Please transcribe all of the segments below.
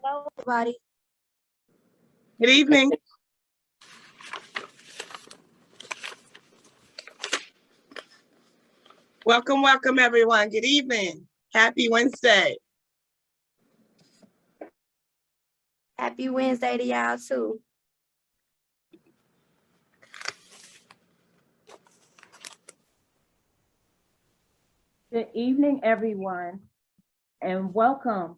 Hello, everybody. Good evening. Welcome, welcome, everyone. Good evening. Happy Wednesday. Happy Wednesday to y'all, too. Good evening, everyone, and welcome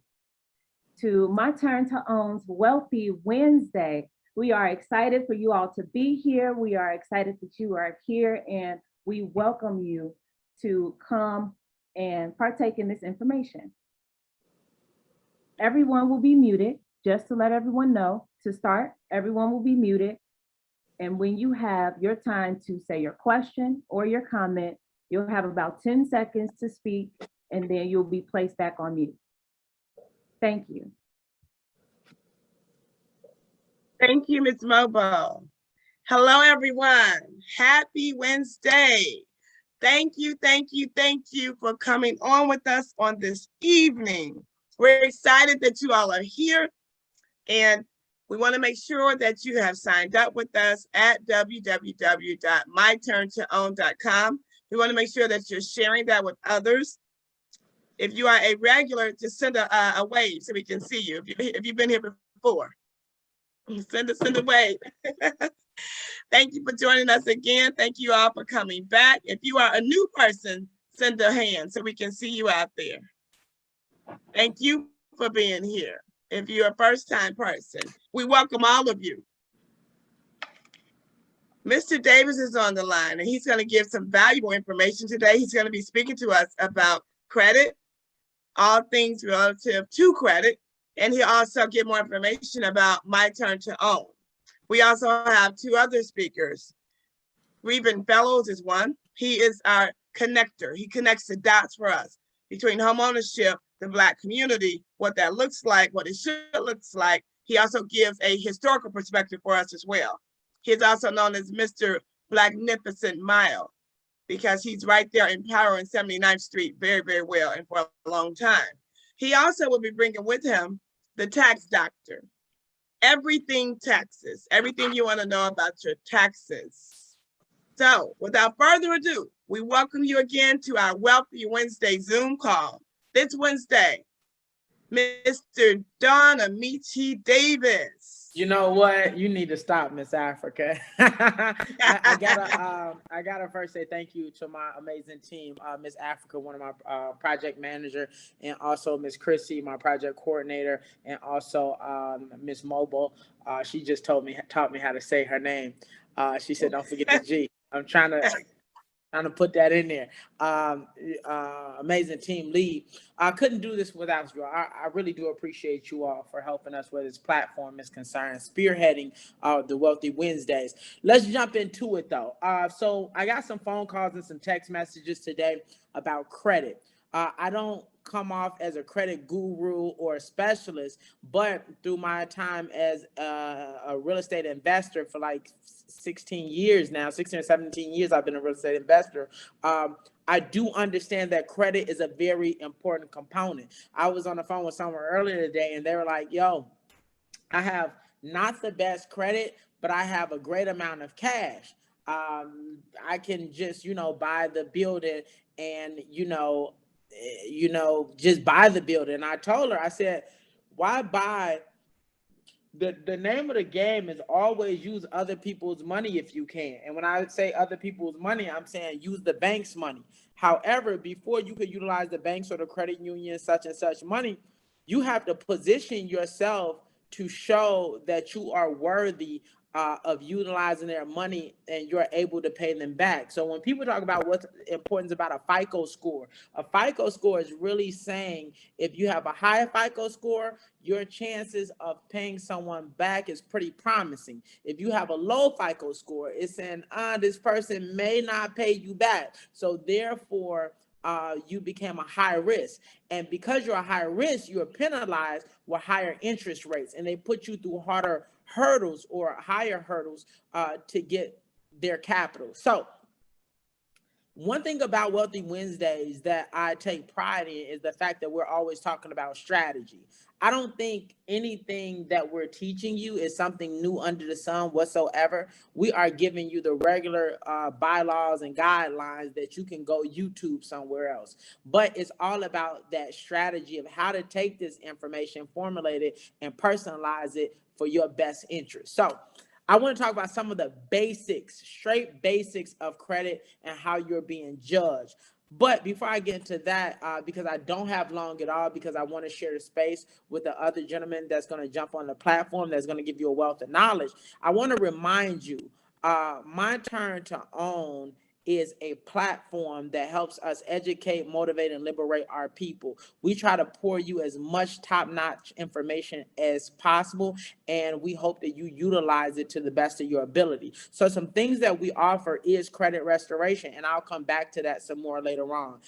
to My Turn to Own's Wealthy Wednesday. We are excited for you all to be here. We are excited that you are here, and we welcome you to come and partake in this information. Everyone will be muted, just to let everyone know. To start, everyone will be muted, and when you have your time to say your question or your comment, you'll have about 10 seconds to speak, and then you'll be placed back on mute. Thank you. Thank you, Ms. Mobile. Hello, everyone. Happy Wednesday. Thank you for coming on with us on this evening. We're excited that you all are here, and we want to make sure that you have signed up with us at www.myturntoown.com. We want to make sure that you're sharing that with others. If you are a regular, just send a wave so we can see you. If you've been here before, send a wave. Thank you for joining us again. Thank you all for coming back. If you are a new person, send a hand so we can see you out there. Thank you for being here. If you're a first-time person, we welcome all of you. Mr. Davis is on the line, and he's going to give some valuable information today. He's going to be speaking to us about credit, all things relative to credit, and he'll also give more information about My Turn to Own. We also have two other speakers. Revin Fellows is one. He is our connector. He connects the dots for us between homeownership, the Black community, what that looks like, what it should look like. He also gives a historical perspective for us as well. He is also known as Mr. Blacknificent Mile because he's right there in power on 79th Street very, very well and for a long time. He also will be bringing with him the tax doctor. Everything taxes, everything you want to know about your taxes. So without further ado, we welcome you again to our Wealthy Wednesday Zoom call. This Wednesday, Mr. Don Amici Davis. You know what? You need to stop, Miss Africa. I gotta first say thank you to my amazing team, Miss Africa, one of my project manager, and also Miss Chrissy, my project coordinator, and also Miss Mobile. She just taught me how to say her name. She said, "Don't forget the G." I'm trying to put that in there. Amazing team lead. I couldn't do this without you. I really do appreciate you all for helping us where this platform is concerned, spearheading the Wealthy Wednesdays. Let's jump into it though. So I got some phone calls and some text messages today about credit. I don't come off as a credit guru or a specialist, but through my time as a real estate investor for like 16 years now, 16 or 17 years I've been a real estate investor, I do understand that credit is a very important component. I was on the phone with someone earlier today and they were like, yo, I have not the best credit, but I have a great amount of cash. I can just, buy the building and, just buy the building. I told her, I said, why buy? The name of the game is always use other people's money if you can. And when I say other people's money, I'm saying use the bank's money. However, before you could utilize the banks or the credit union, such and such money, you have to position yourself to show that you are worthy of utilizing their money and you're able to pay them back. So when people talk about what's important about a FICO score is really saying if you have a high FICO score, your chances of paying someone back is pretty promising. If you have a low FICO score, it's saying, this person may not pay you back. So therefore, you became a high risk. And because you're a high risk, you're penalized with higher interest rates. And they put you through harder hurdles or higher hurdles to get their capital. So One thing about Wealthy Wednesdays that I take pride in is the fact that we're always talking about strategy. I don't think anything that we're teaching you is something new under the sun whatsoever. We are giving you the regular bylaws and guidelines that you can go YouTube somewhere else. But it's all about that strategy of how to take this information, formulate it, and personalize it for your best interest. So I want to talk about some of the basics, straight basics of credit and how you're being judged. But before I get into that, because I don't have long at all, because I want to share the space with the other gentleman that's going to jump on the platform, that's going to give you a wealth of knowledge, I want to remind you, My Turn to Own is a platform that helps us educate, motivate, and liberate our people. We try to pour you as much top-notch information as possible, and we hope that you utilize it to the best of your ability. So some things that we offer is credit restoration, and I'll come back to that some more later on.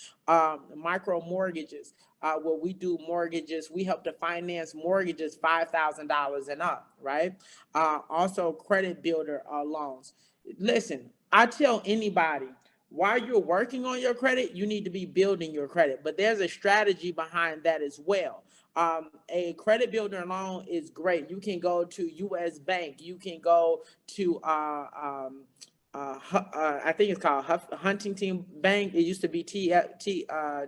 Micro mortgages, where we do mortgages, we help to finance mortgages $5,000 and up, right? Also credit builder loans. Listen, I tell anybody, while you're working on your credit, you need to be building your credit, but there's a strategy behind that as well. A credit builder loan is great. You can go to U.S. Bank. You can go to I think it's called Huntington Bank. It used to be TCF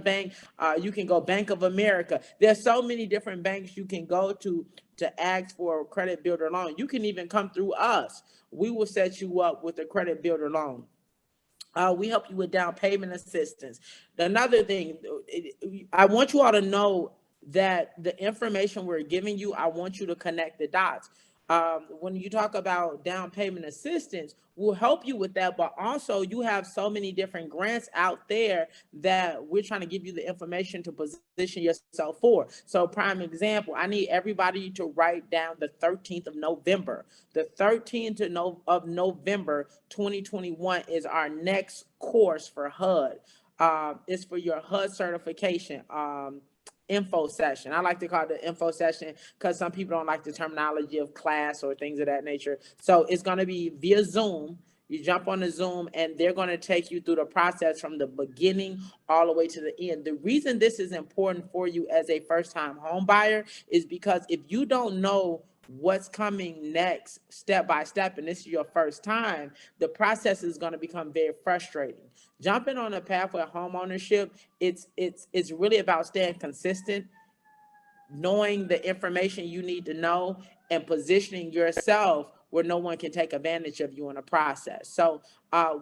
Bank. You can go Bank of America. There's so many different banks you can go to ask for a credit builder loan. You can even come through us. We will set you up with a credit builder loan. We help you with down payment assistance. Another thing, I want you all to know that the information we're giving you, I want you to connect the dots. When you talk about down payment assistance, we'll help you with that, but also you have so many different grants out there that we're trying to give you the information to position yourself for. So prime example, I need everybody to write down the 13th of November. The 13th of November 2021 is our next course for HUD. It's for your HUD certification. Info session. I like to call it the info session because some people don't like the terminology of class or things of that nature. So it's going to be via Zoom. You jump on the Zoom and they're going to take you through the process from the beginning all the way to the end. The reason this is important for you as a first-time home buyer is because if you don't know what's coming next step by step, and this is your first time, the process is going to become very frustrating. Jumping on a pathway of home ownership, it's really about staying consistent, knowing the information you need to know, and positioning yourself where no one can take advantage of you in the process. So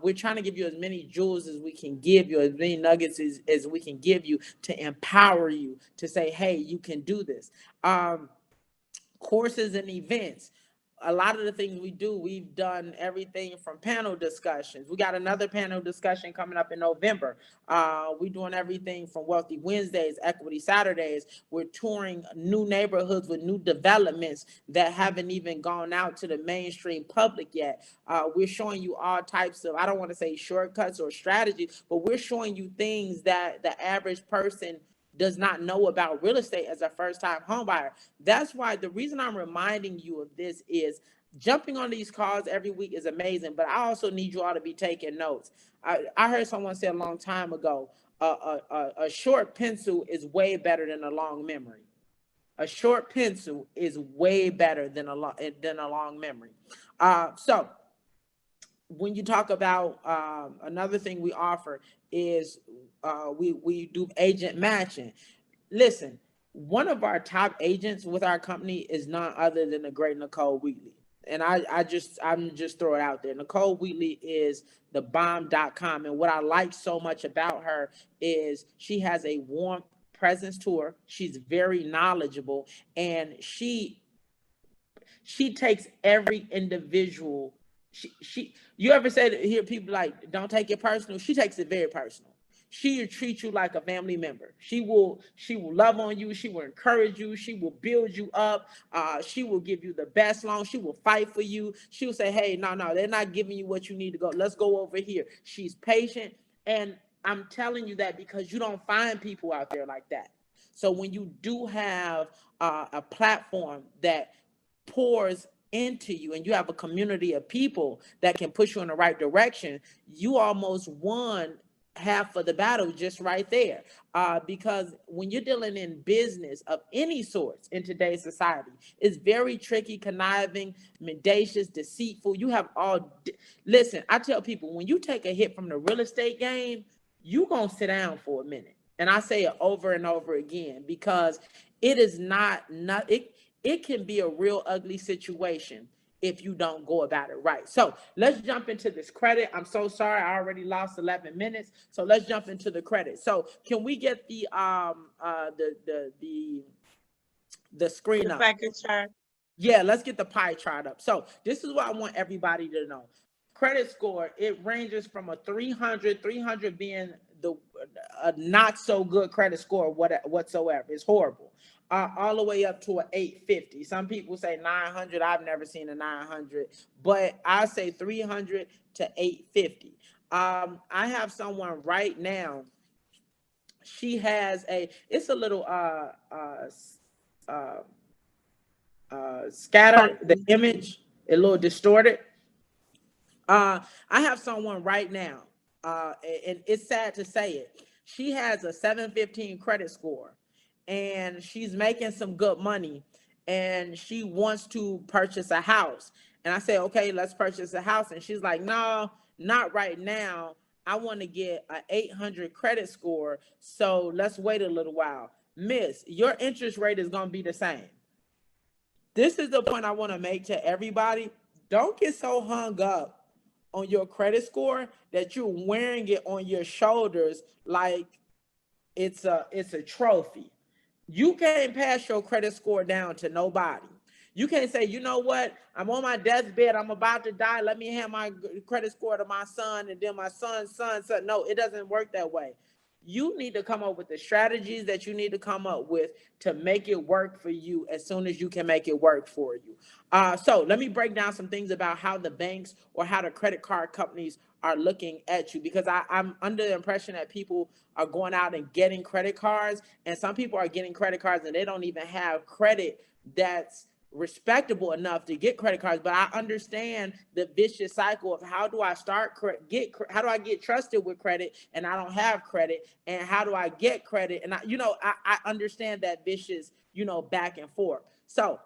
we're trying to give you as many jewels as we can give you, as many nuggets as we can give you to empower you to say, hey, you can do this. Courses and events. A lot of the things we do, we've done everything from panel discussions. We got another panel discussion coming up in November. We're doing everything from Wealthy Wednesdays, Equity Saturdays. We're touring new neighborhoods with new developments that haven't even gone out to the mainstream public yet. We're showing you all types of, I don't want to say shortcuts or strategies, but we're showing you things that the average person does not know about real estate as a first-time home buyer. That's why the reason I'm reminding you of this is jumping on these calls every week is amazing, but I also need you all to be taking notes. I heard someone say a long time ago, a short pencil is way better than a long memory. A short pencil is way better than a long memory. So when you talk about another thing we offer is we do agent matching. Listen, one of our top agents with our company is none other than the great Nicole Wheatley. And I'm just throw it out there. Nicole Wheatley is the bomb.com. And what I like so much about her is she has a warm presence to her. She's very knowledgeable, and she takes every individual. You ever hear people like, don't take it personal? She takes it very personal. She will treat you like a family member. She will love on you. She will encourage you. She will build you up. She will give you the best loan. She will fight for you. She will say, hey, no, they're not giving you what you need to go. Let's go over here. She's patient. And I'm telling you that because you don't find people out there like that. So when you do have a platform that pours into you and you have a community of people that can push you in the right direction, you almost won half of the battle just right there. Because when you're dealing in business of any sorts in today's society, it's very tricky, conniving, mendacious, deceitful. You have listen, I tell people, when you take a hit from the real estate game, you gonna sit down for a minute. And I say it over and over again, because it is not it can be a real ugly situation if you don't go about it right. So let's jump into this credit. I'm so sorry, I already lost 11 minutes. So let's jump into the credit. So can we get the screen up? Chart. Yeah, let's get the pie chart up. So this is what I want everybody to know. Credit score, it ranges from a 300 being a not so good credit score whatsoever. It's horrible. All the way up to an 850. Some people say 900. I've never seen a 900, but I say 300 to 850. I have someone right now. She has it's a little scattered, the image, a little distorted. I have someone right now, and it's sad to say it. She has a 715 credit score, and she's making some good money, and she wants to purchase a house. And I say, okay, let's purchase a house. And she's like, no, not right now. I want to get an 800 credit score, so let's wait a little while. Miss, your interest rate is going to be the same. This is the point I want to make to everybody. Don't get so hung up on your credit score that you're wearing it on your shoulders like it's a trophy. You can't pass your credit score down to nobody. You can't say, you know what, I'm on my deathbed, I'm about to die, let me hand my credit score to my son, and then my son's son. No, it doesn't work that way. You need to come up with the strategies that you need to come up with to make it work for you as soon as you can make it work for you. So let me break down some things about how the banks or how the credit card companies are looking at you, because I'm under the impression that people are going out and getting credit cards, and some people are getting credit cards and they don't even have credit that's respectable enough to get credit cards. But I understand the vicious cycle of how do I how do I get trusted with credit and I don't have credit, and how do I get credit, and I understand that vicious back and forth. So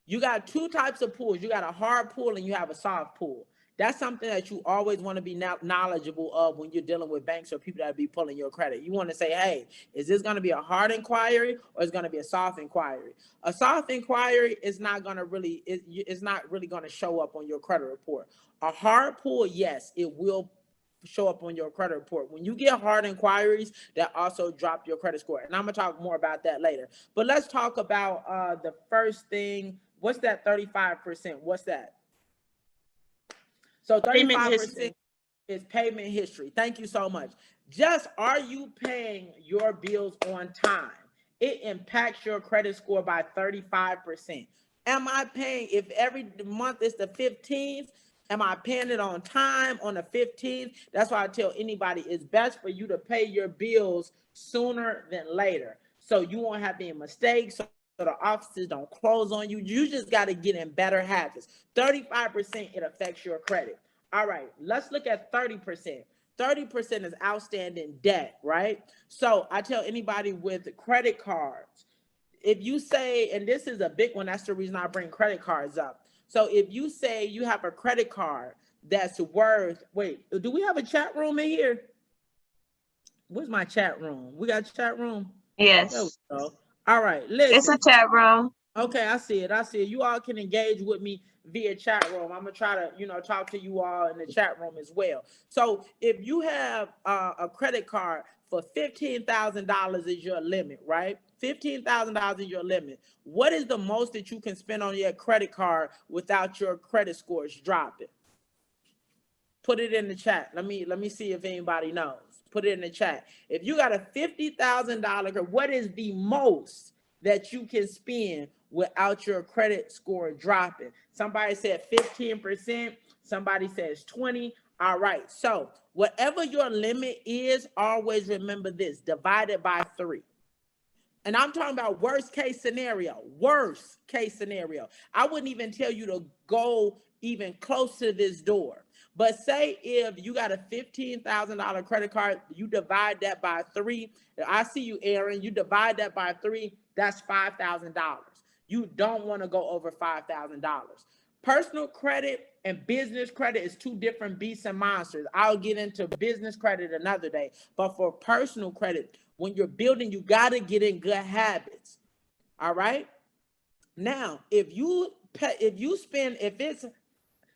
you got two types of pools. You got a hard pool and you have a soft pool. That's something that you always want to be knowledgeable of when you're dealing with banks or people that be pulling your credit. You want to say, hey, is this going to be a hard inquiry or is it going to be a soft inquiry? A soft inquiry is not going to really, it's not really going to show up on your credit report. A hard pull, yes, it will show up on your credit report. When you get hard inquiries, that also drop your credit score. And I'm going to talk more about that later. But let's talk about the first thing. What's that 35%? What's that? So 35% is payment history. Thank you so much. Just, are you paying your bills on time? It impacts your credit score by 35%. Am I paying, if every month is the 15th, am I paying it on time on the 15th? That's why I tell anybody it's best for you to pay your bills sooner than later, so you won't have any mistakes, so the offices don't close on you. You just got to get in better habits. 35%, it affects your credit. All right, let's look at 30%. 30% is outstanding debt, right? So I tell anybody with credit cards, if you say, and this is a big one, that's the reason I bring credit cards up. So if you say you have a credit card that's worth, wait, do we have a chat room in here? Where's my chat room? We got a chat room? Yes. There we go. All right, listen. It's a chat room. Okay, I see it. You all can engage with me via chat room. I'm gonna try to, talk to you all in the chat room as well. So if you have a credit card for $15,000 is your limit, right? $15,000 is your limit. What is the most that you can spend on your credit card without your credit scores dropping? Put it in the chat. Let me see if anybody knows. Put it in the chat. If you got a $50,000, what is the most that you can spend without your credit score dropping? Somebody said 15%. Somebody says 20. All right. So whatever your limit is, always remember this: divide it by 3. And I'm talking about worst case scenario. Worst case scenario. I wouldn't even tell you to go even close to this door. But say if you got a $15,000 credit card, you divide that by 3. I see you, Aaron. You divide that by 3, that's $5,000. You don't want to go over $5,000. Personal credit and business credit is 2 different beasts and monsters. I'll get into business credit another day. But for personal credit, when you're building, you got to get in good habits. All right. Now, if you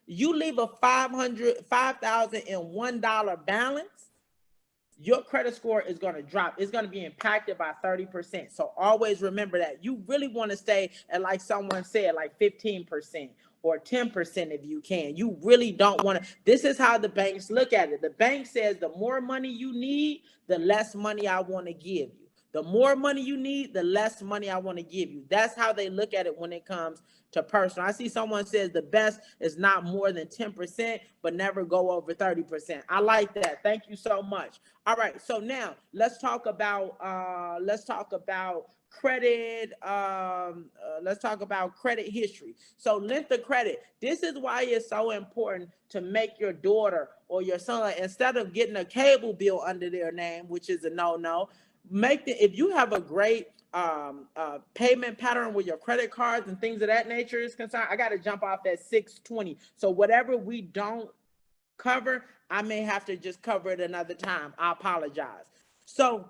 leave a $5,001 balance, your credit score is going to drop. It's going to be impacted by 30%. So always remember that. You really want to stay at, like someone said, like 15% or 10% if you can. You really don't want to. This is how the banks look at it. The bank says the more money you need, the less money I want to give you. The more money you need, the less money I want to give you. That's how they look at it when it comes to personal. I see someone says the best is not more than 10%, but never go over 30%. I like that. Thank you so much. All right. So now let's talk about credit. Let's talk about credit history. So length of credit. This is why it's so important to make your daughter or your son, instead of getting a cable bill under their name, which is a no-no, if you have a great payment pattern with your credit cards and things of that nature is concerned, I got to jump off at 620. So whatever we don't cover, I may have to just cover it another time. I apologize. So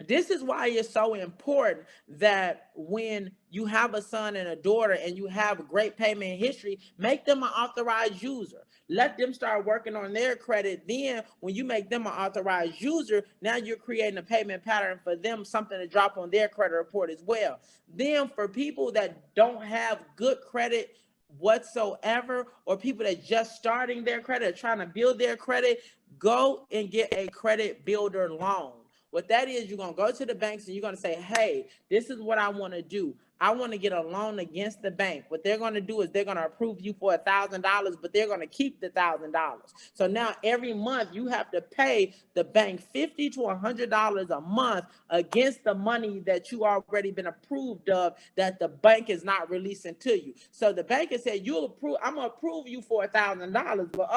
this is why it's so important that when you have a son and a daughter and you have a great payment history, make them an authorized user. Let them start working on their credit. Then when you make them an authorized user, now you're creating a payment pattern for them, something to drop on their credit report as well. Then for people that don't have good credit whatsoever, or people that just starting their credit, trying to build their credit, go and get a credit builder loan. What that is, you're going to go to the banks and you're going to say, hey, this is what I want to do. I want to get a loan against the bank. What they're going to do is they're going to approve you for $1,000, but they're going to keep the $1,000. So now every month you have to pay the bank $50 to $100 a month against the money that you already been approved of that the bank is not releasing to you. So the bank has said, I'm going to approve you for $1,000, but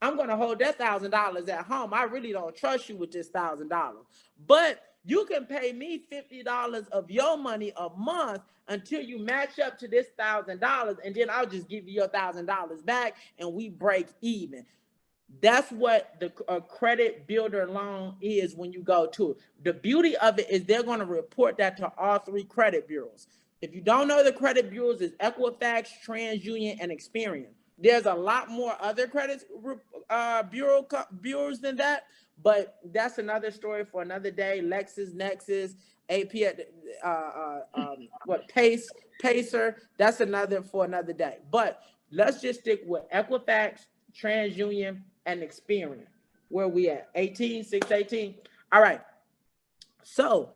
I'm going to hold that $1,000 at home. I really don't trust you with this $1,000. But you can pay me $50 of your money a month until you match up to this $1,000, and then I'll just give you your $1,000 back and we break even. That's what the credit builder loan is when you go to it. The beauty of it is they're going to report that to all 3 credit bureaus. If you don't know, the credit bureaus is Equifax, TransUnion, and Experian. There's a lot more other credit bureaus than that, but that's another story for another day. LexisNexis, AP, Pacer. That's another for another day. But let's just stick with Equifax, TransUnion, and Experian. Where we at? 618. All right. So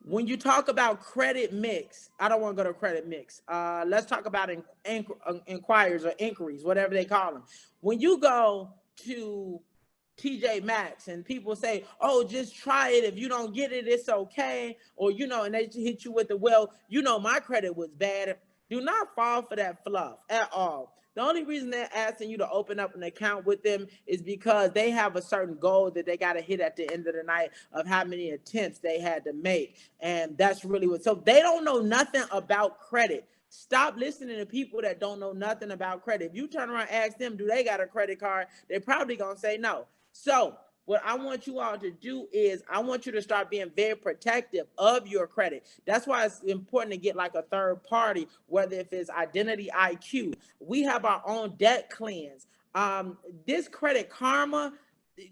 when you talk about credit mix, I don't want to go to credit mix. Let's talk about inquiries or inquiries, whatever they call them. When you go to TJ Maxx and people say, oh, just try it. If you don't get it, it's okay. Or, and they hit you with the, well, my credit was bad. Do not fall for that fluff at all. The only reason they're asking you to open up an account with them is because they have a certain goal that they got to hit at the end of the night of how many attempts they had to make. And that's really what, so they don't know nothing about credit. Stop listening to people that don't know nothing about credit. If you turn around and ask them, do they got a credit card? They're probably going to say no. So what I want you all to do is I want you to start being very protective of your credit. That's why it's important to get like a third party, whether if it's Identity IQ. We have our own debt cleanse. This Credit Karma,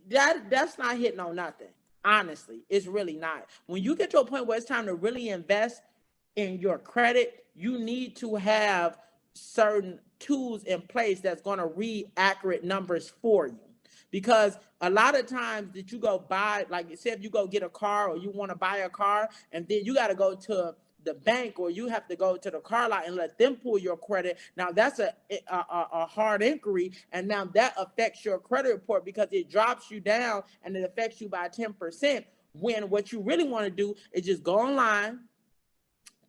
that's not hitting on nothing. Honestly, it's really not. When you get to a point where it's time to really invest in your credit, you need to have certain tools in place that's going to read accurate numbers for you. Because a lot of times that you go buy, like you said, if you go get a car or you want to buy a car, and then you got to go to the bank or you have to go to the car lot and let them pull your credit. Now that's a hard inquiry, and now that affects your credit report because it drops you down and it affects you by 10%. when what you really want to do is just go online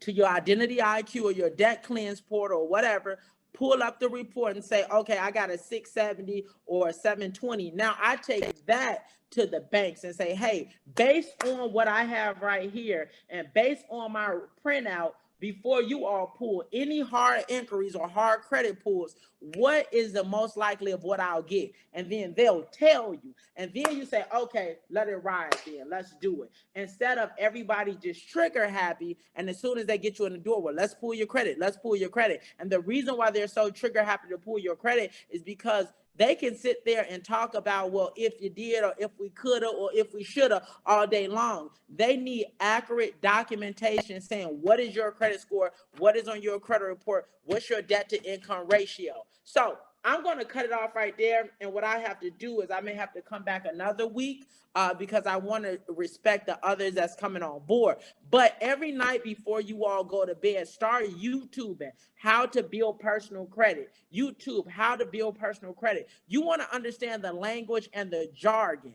to your Identity IQ or your debt cleanse portal or whatever, pull up the report and say, okay, I got a 670 or a 720. Now I take that to the banks and say, hey, based on what I have right here and based on my printout, before you all pull any hard inquiries or hard credit pulls, what is the most likely of what I'll get? And then they'll tell you. And then you say, okay, let it ride then. Let's do it. Instead of everybody just trigger happy. And as soon as they get you in the door, well, let's pull your credit. Let's pull your credit. And the reason why they're so trigger happy to pull your credit is because they can sit there and talk about, well, if you did or if we could have or if we should have all day long. They need accurate documentation saying what is your credit score, what is on your credit report, what's your debt to income ratio. So I'm going to cut it off right there. And what I have to do is I may have to come back another week because I want to respect the others that's coming on board. But every night before you all go to bed, start YouTubing how to build personal credit. YouTube, how to build personal credit. You want to understand the language and the jargon.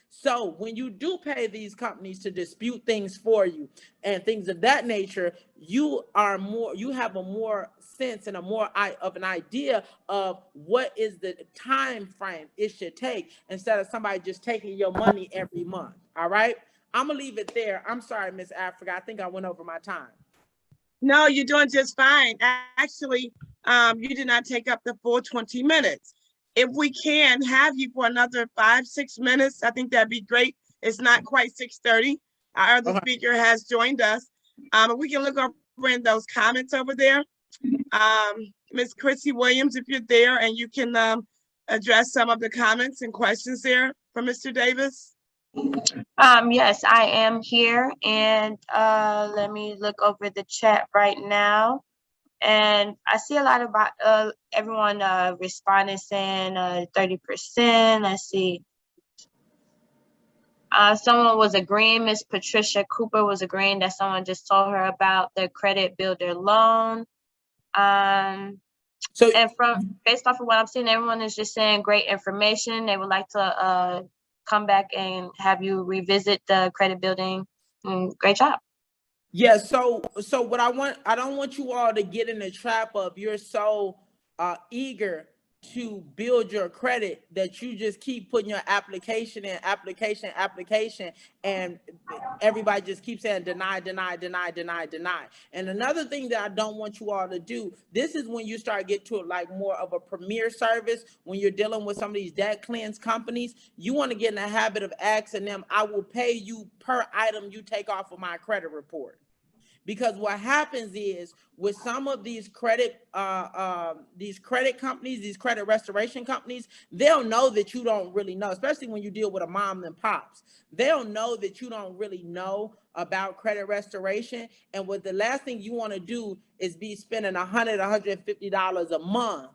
So when you do pay these companies to dispute things for you and things of that nature, you have a more sense and a more of an idea of what is the time frame it should take instead of somebody just taking your money every month. All right. I'm gonna leave it there. I'm sorry, Miss Africa. I think I went over my time. No, you're doing just fine. Actually, you did not take up the full 20 minutes. If we can have you for another 5-6 minutes, I think that'd be great. It's not quite 6:30. Our other speaker has joined us. We can look over in those comments over there. Miss Chrissy Williams, if you're there and you can address some of the comments and questions there from Mr. Davis. Yes, I am here, and let me look over the chat right now. And I see a lot about everyone responding saying 30%. Let's see. Someone was agreeing, Miss Patricia Cooper was agreeing that someone just told her about the credit builder loan. So, and based off of what I'm seeing, everyone is just saying great information. They would like to come back and have you revisit the credit building. Great job. Yeah, so what I don't want you all to get in the trap of you're so eager to build your credit that you just keep putting your application in, application, and everybody just keeps saying deny. And another thing that I don't want you all to do, this is when you start getting to like more of a premier service, when you're dealing with some of these debt cleanse companies, you want to get in the habit of asking them, I will pay you per item you take off of my credit report. Because what happens is with some of these credit companies, these credit restoration companies, they'll know that you don't really know, especially when you deal with a mom and pops. They'll know that you don't really know about credit restoration. And what the last thing you want to do is be spending $100, $150 a month,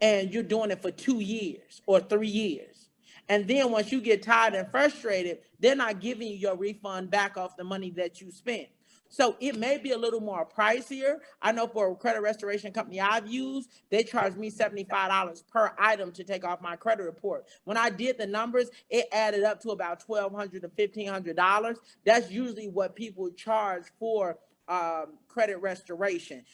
and you're doing it for 2 years or 3 years. And then once you get tired and frustrated, they're not giving you your refund back off the money that you spent. So it may be a little more pricier. I know for a credit restoration company I've used, they charge me $75 per item to take off my credit report. When I did the numbers, it added up to about $1,200 to $1,500. That's usually what people charge for credit restoration.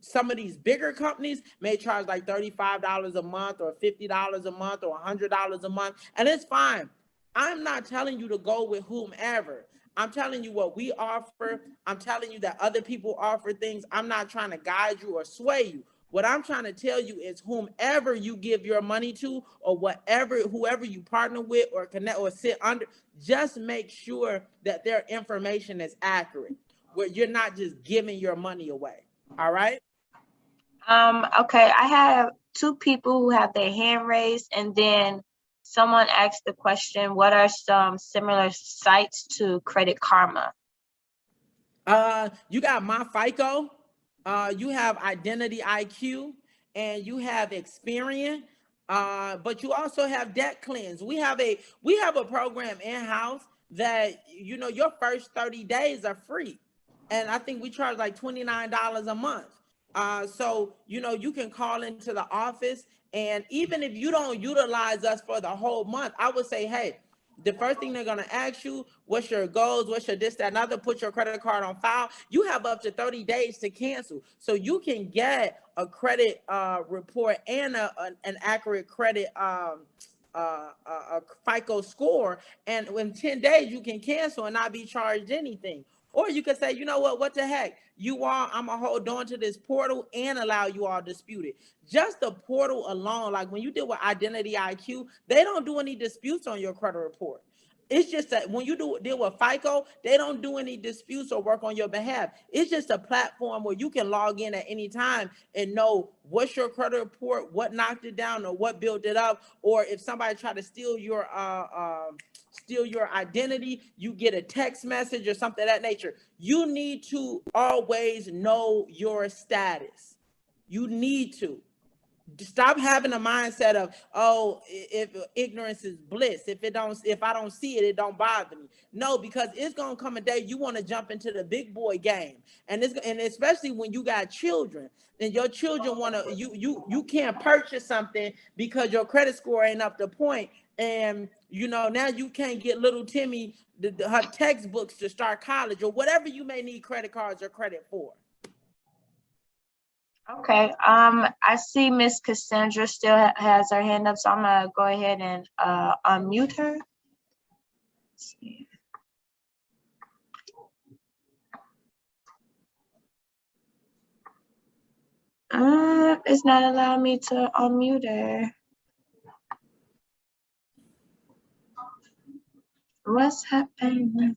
Some of these bigger companies may charge like $35 a month or $50 a month or $100 a month, and it's fine. I'm not telling you to go with whomever. I'm telling you what we offer. I'm telling you that other people offer things. I'm not trying to guide you or sway you. What I'm trying to tell you is whomever you give your money to or whoever you partner with or connect or sit under, just make sure that their information is accurate, where you're not just giving your money away. All right? Okay, I have 2 people who have their hand raised, and then someone asked the question, what are some similar sites to Credit Karma? You got My FICO, you have Identity IQ, and you have Experian, but you also have Debt Cleanse. We have a program in-house that, you know, your first 30 days are free. And I think we charge like $29 a month. So, you know, you can call into the office, and even if you don't utilize us for the whole month, I would say, hey, the first thing they're going to ask you, what's your goals, what's your this, that, and other, put your credit card on file. You have up to 30 days to cancel. So you can get a credit report and an accurate credit a FICO score, and in 10 days you can cancel and not be charged anything. Or you could say, you know what the heck, you all, I'm gonna hold on to this portal and allow you all to dispute it. Just the portal alone, like when you deal with Identity IQ, they don't do any disputes on your credit report. It's just that when you deal with FICO, they don't do any disputes or work on your behalf. It's just a platform where you can log in at any time and know what's your credit report, what knocked it down, or what built it up. Or if somebody tried to steal your identity, you get a text message or something of that nature. You need to always know your status. You need to. Stop having a mindset of, oh, if ignorance is bliss, if I don't see it, it don't bother me. No, because it's gonna come a day you want to jump into the big boy game, and especially when you got children and your children want to, you can't purchase something because your credit score ain't up to point, and now you can't get little Timmy her textbooks to start college or whatever you may need credit cards or credit for. Okay, I see Miss Cassandra still has her hand up, so I'm gonna go ahead and unmute her. Let's see. It's not allowing me to unmute her. What's happening?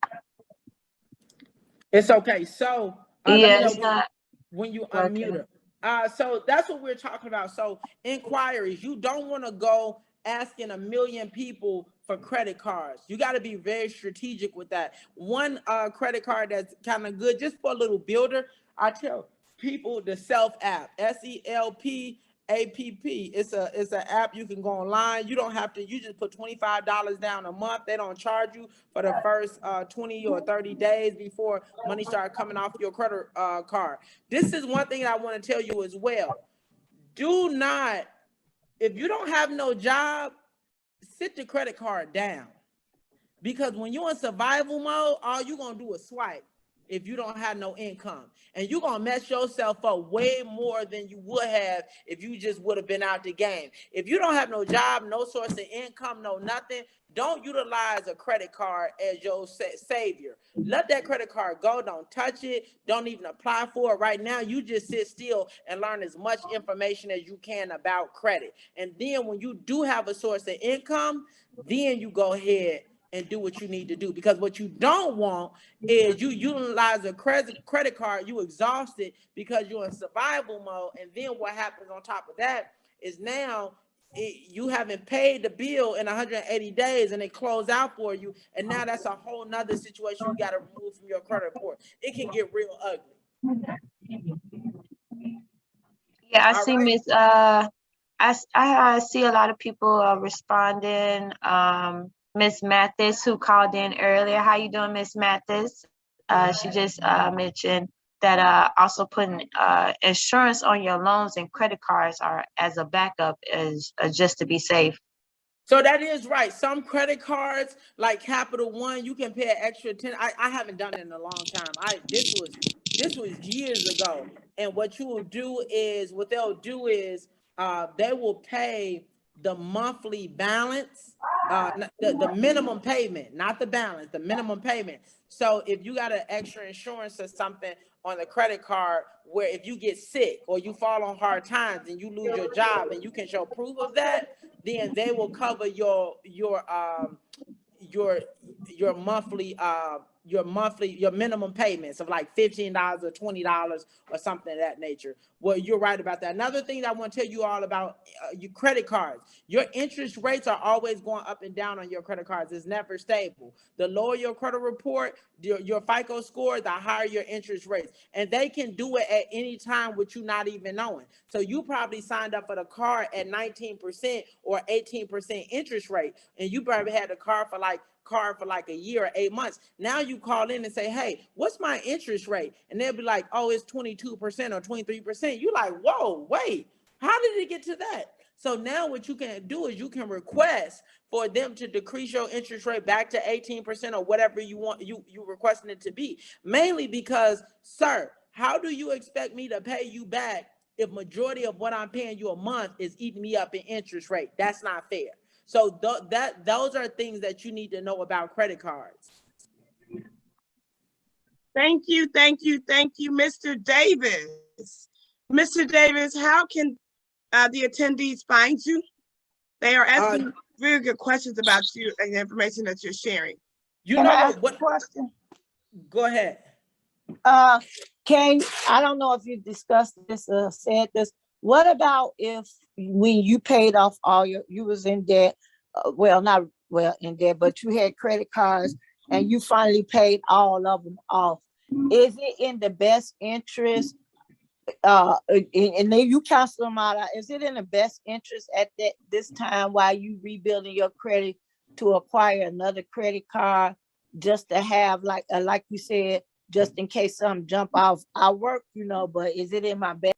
It's okay. So Yeah, it's not. When you unmute her. So that's what we're talking about. So inquiries, you don't want to go asking 1 million people for credit cards. You got to be very strategic with that. One credit card that's kind of good, just for a little builder, I tell people the Self app, SELP APP. It's an app you can go online. You don't have to. You just put $25 down a month. They don't charge you for the first 20 or 30 days before money starts coming off your credit card. This is one thing I want to tell you as well. Do not, if you don't have no job, sit the credit card down, because when you're in survival mode, all you're gonna do is swipe. If you don't have no income, and you're gonna mess yourself up way more than you would have if you just would have been out the game. If you don't have no job, no source of income, no nothing, don't utilize a credit card as your savior. Let that credit card go. Don't touch it. Don't even apply for it right now. You just sit still and learn as much information as you can about credit. And then when you do have a source of income, then you go ahead and do what you need to do. Because what you don't want is you utilize a credit card, you exhausted because you're in survival mode. And then what happens on top of that is now you haven't paid the bill in 180 days and it closed out for you. And now that's a whole nother situation you got to remove from your credit report. It can get real ugly. Yeah, I see Miss I see a lot of people responding. Miss Mathis, who called in earlier. How you doing, Miss Mathis? She just mentioned that also putting insurance on your loans and credit cards are as a backup is just to be safe. So that is right. Some credit cards, like Capital One, you can pay an extra 10. I haven't done it in a long time. This was years ago. And what they'll do is they will pay the monthly balance, the minimum payment, not the balance, the minimum payment. So if you got an extra insurance or something on the credit card, where if you get sick or you fall on hard times and you lose your job and you can show proof of that, then they will cover your minimum payments of like $15 or $20 or something of that nature. Well, you're right about that. Another thing that I want to tell you all about your credit cards. Your interest rates are always going up and down on your credit cards. It's never stable. The lower your credit report, your FICO score, the higher your interest rates. And they can do it at any time with you not even knowing. So you probably signed up for the card at 19% or 18% interest rate, and you probably had the card for like a year or 8 months. Now you call in and say, hey, what's my interest rate? And they'll be like, oh, it's 22% or 23%. You're like, whoa, wait, how did it get to that? So now what you can do is you can request for them to decrease your interest rate back to 18% or whatever you want, you requesting it to be. Mainly because, sir, how do you expect me to pay you back if majority of what I'm paying you a month is eating me up in interest rate? That's not fair. So those are things that you need to know about credit cards. Thank you, Mr. Davis. Mr. Davis, how can the attendees find you? They are asking very good questions about you and the information that you're sharing. You Can know I ask what? a question? Go ahead. I don't know if you discussed this or said this. What about if when you paid off all you was in debt, not in debt, but you had credit cards and you finally paid all of them off? Is it in the best interest? And then you cancel them out. Is it in the best interest at this time while you rebuilding your credit to acquire another credit card just to have like you said, just in case something jump off? I work, but is it in my best?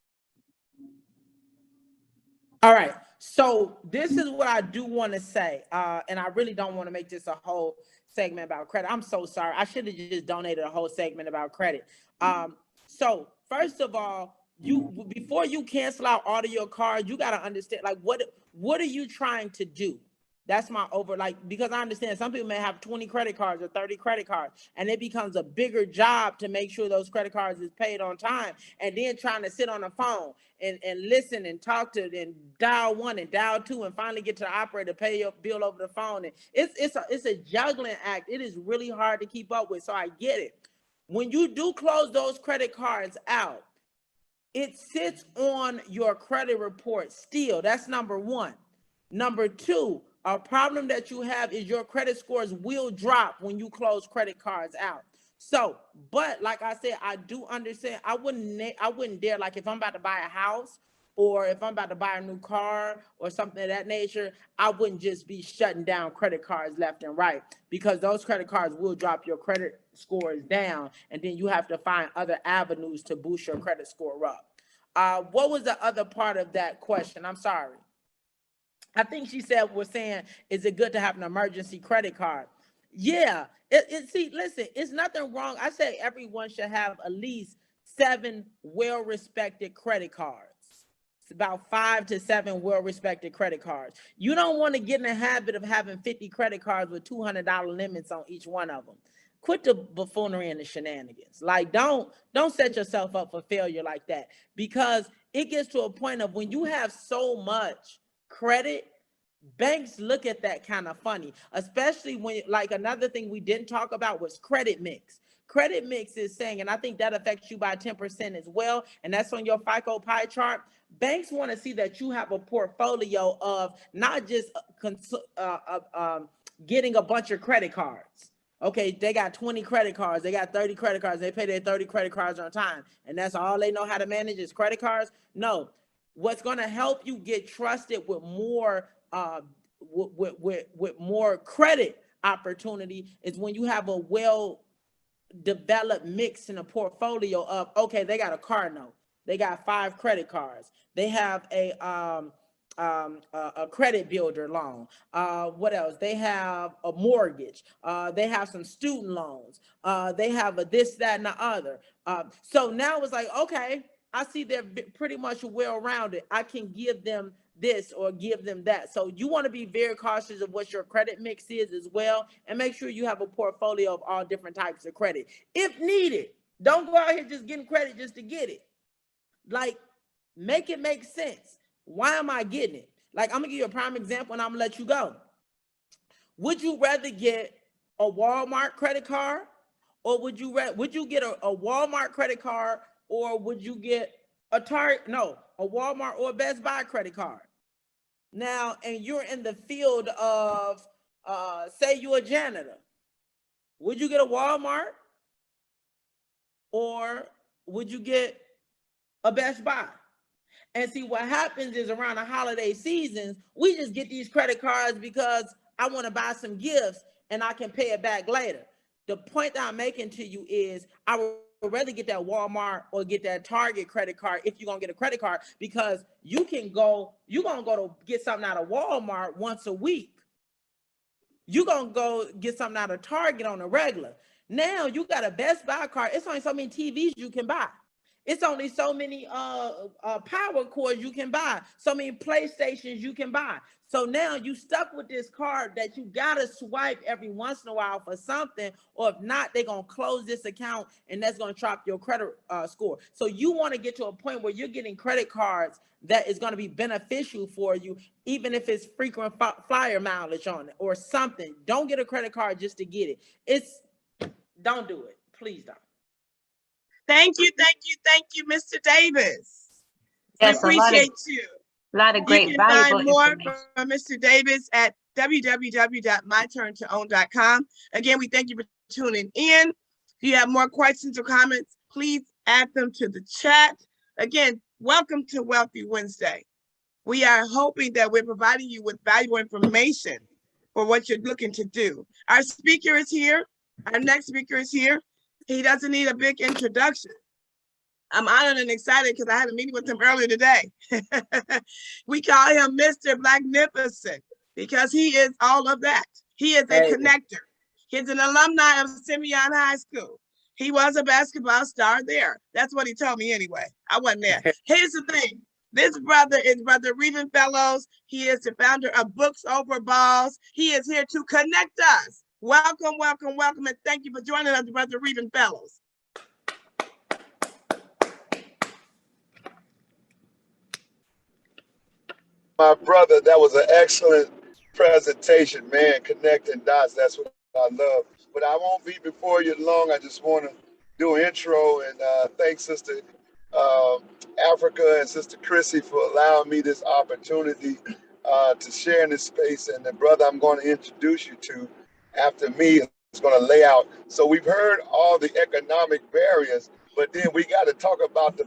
All right. So this is what I do want to say. And I really don't want to make this a whole segment about credit. I'm so sorry. I should have just donated a whole segment about credit. So first of all, before you cancel out all of your cards, you got to understand, like, what are you trying to do? That's my because I understand some people may have 20 credit cards or 30 credit cards, and it becomes a bigger job to make sure those credit cards is paid on time, and then trying to sit on the phone and listen and talk to and dial 1 and dial 2 and finally get to the operator to pay your bill over the phone. And it's a juggling act. It is really hard to keep up with. So I get it. When you do close those credit cards out, it sits on your credit report still. That's number one. Number two, a problem that you have is your credit scores will drop when you close credit cards out. So, but like I said, I do understand. I wouldn't dare, like if I'm about to buy a house or if I'm about to buy a new car or something of that nature, I wouldn't just be shutting down credit cards left and right, because those credit cards will drop your credit scores down, and then you have to find other avenues to boost your credit score up. What was the other part of that question? I'm sorry. I think she was saying, is it good to have an emergency credit card? Yeah. See, listen, it's nothing wrong. I say everyone should have at least 7 well-respected credit cards. It's about 5 to 7 well-respected credit cards. You don't want to get in the habit of having 50 credit cards with $200 limits on each one of them. Quit the buffoonery and the shenanigans. Like, don't set yourself up for failure like that, because it gets to a point of when you have so much credit, banks look at that kind of funny, especially when, like, another thing we didn't talk about was credit mix. Credit mix is saying, and I think that affects you by 10% as well, and that's on your FICO pie chart. Banks want to see that you have a portfolio of not just getting a bunch of credit cards. Okay, they got 20 credit cards, they got 30 credit cards, they pay their 30 credit cards on time, and that's all they know how to manage is credit cards. No, what's going to help you get trusted with more with more credit opportunity is when you have a well-developed mix in a portfolio of, okay, they got a car note, they got 5 credit cards, they have a credit builder loan. What else? They have a mortgage. They have some student loans. They have a this, that, and the other. So now it's like, okay, I see they're pretty much well-rounded. I can give them this or give them that. So you want to be very cautious of what your credit mix is as well, and make sure you have a portfolio of all different types of credit if needed. Don't go out here just getting credit just to get it. Like, make it make sense. Why am I getting it? Like, I'm gonna give you a prime example and I'm gonna let you go. Would you rather get a Walmart credit card, or would you get a Walmart credit card, or would you get a Walmart or a Best Buy credit card? Now, and you're in the field of, say you're a janitor. Would you get a Walmart, or would you get a Best Buy? And see, what happens is around the holiday seasons, we just get these credit cards because I want to buy some gifts and I can pay it back later. The point that I'm making to you is I rather get that Walmart or get that Target credit card if you're gonna get a credit card, because you're gonna go to get something out of Walmart once a week. You're gonna go get something out of Target on a regular. Now you got a Best Buy card. It's only so many TVs you can buy. It's only so many power cords you can buy, so many PlayStations you can buy. So now you stuck with this card that you gotta swipe every once in a while for something, or if not, they're gonna close this account and that's gonna drop your credit score. So you want to get to a point where you're getting credit cards that is going to be beneficial for you, even if it's frequent flyer mileage on it or something. Don't get a credit card just to get it. Don't do it. Please don't. Thank you, Mr. Davis. Yes, we appreciate you. A lot of great, you can valuable find more information from Mr. Davis at www.myturnToown.com. Again, we thank you for tuning in. If you have more questions or comments, please add them to the chat. Again, welcome to Wealthy Wednesday. We are hoping that we're providing you with valuable information for what you're looking to do. Our speaker is here. Our next speaker is here. He doesn't need a big introduction. I'm honored and excited because I had a meeting with him earlier today. We call him Mr. Blacknificent because he is all of that. He is a connector. He's an alumni of Simeon High School. He was a basketball star there. That's what he told me anyway. I wasn't there. Here's the thing. This brother is Brother Revin Fellows. He is the founder of Books Over Balls. He is here to connect us. Welcome, welcome, welcome, and thank you for joining us, Brother Revin Fellows. My brother, that was an excellent presentation, man. Connecting dots, that's what I love. But I won't be before you long. I just want to do an intro and thank Sister Africa and Sister Chrissy for allowing me this opportunity to share in this space. And the brother I'm going to introduce you to after me is going to lay out. So we've heard all the economic barriers, but then we got to talk about the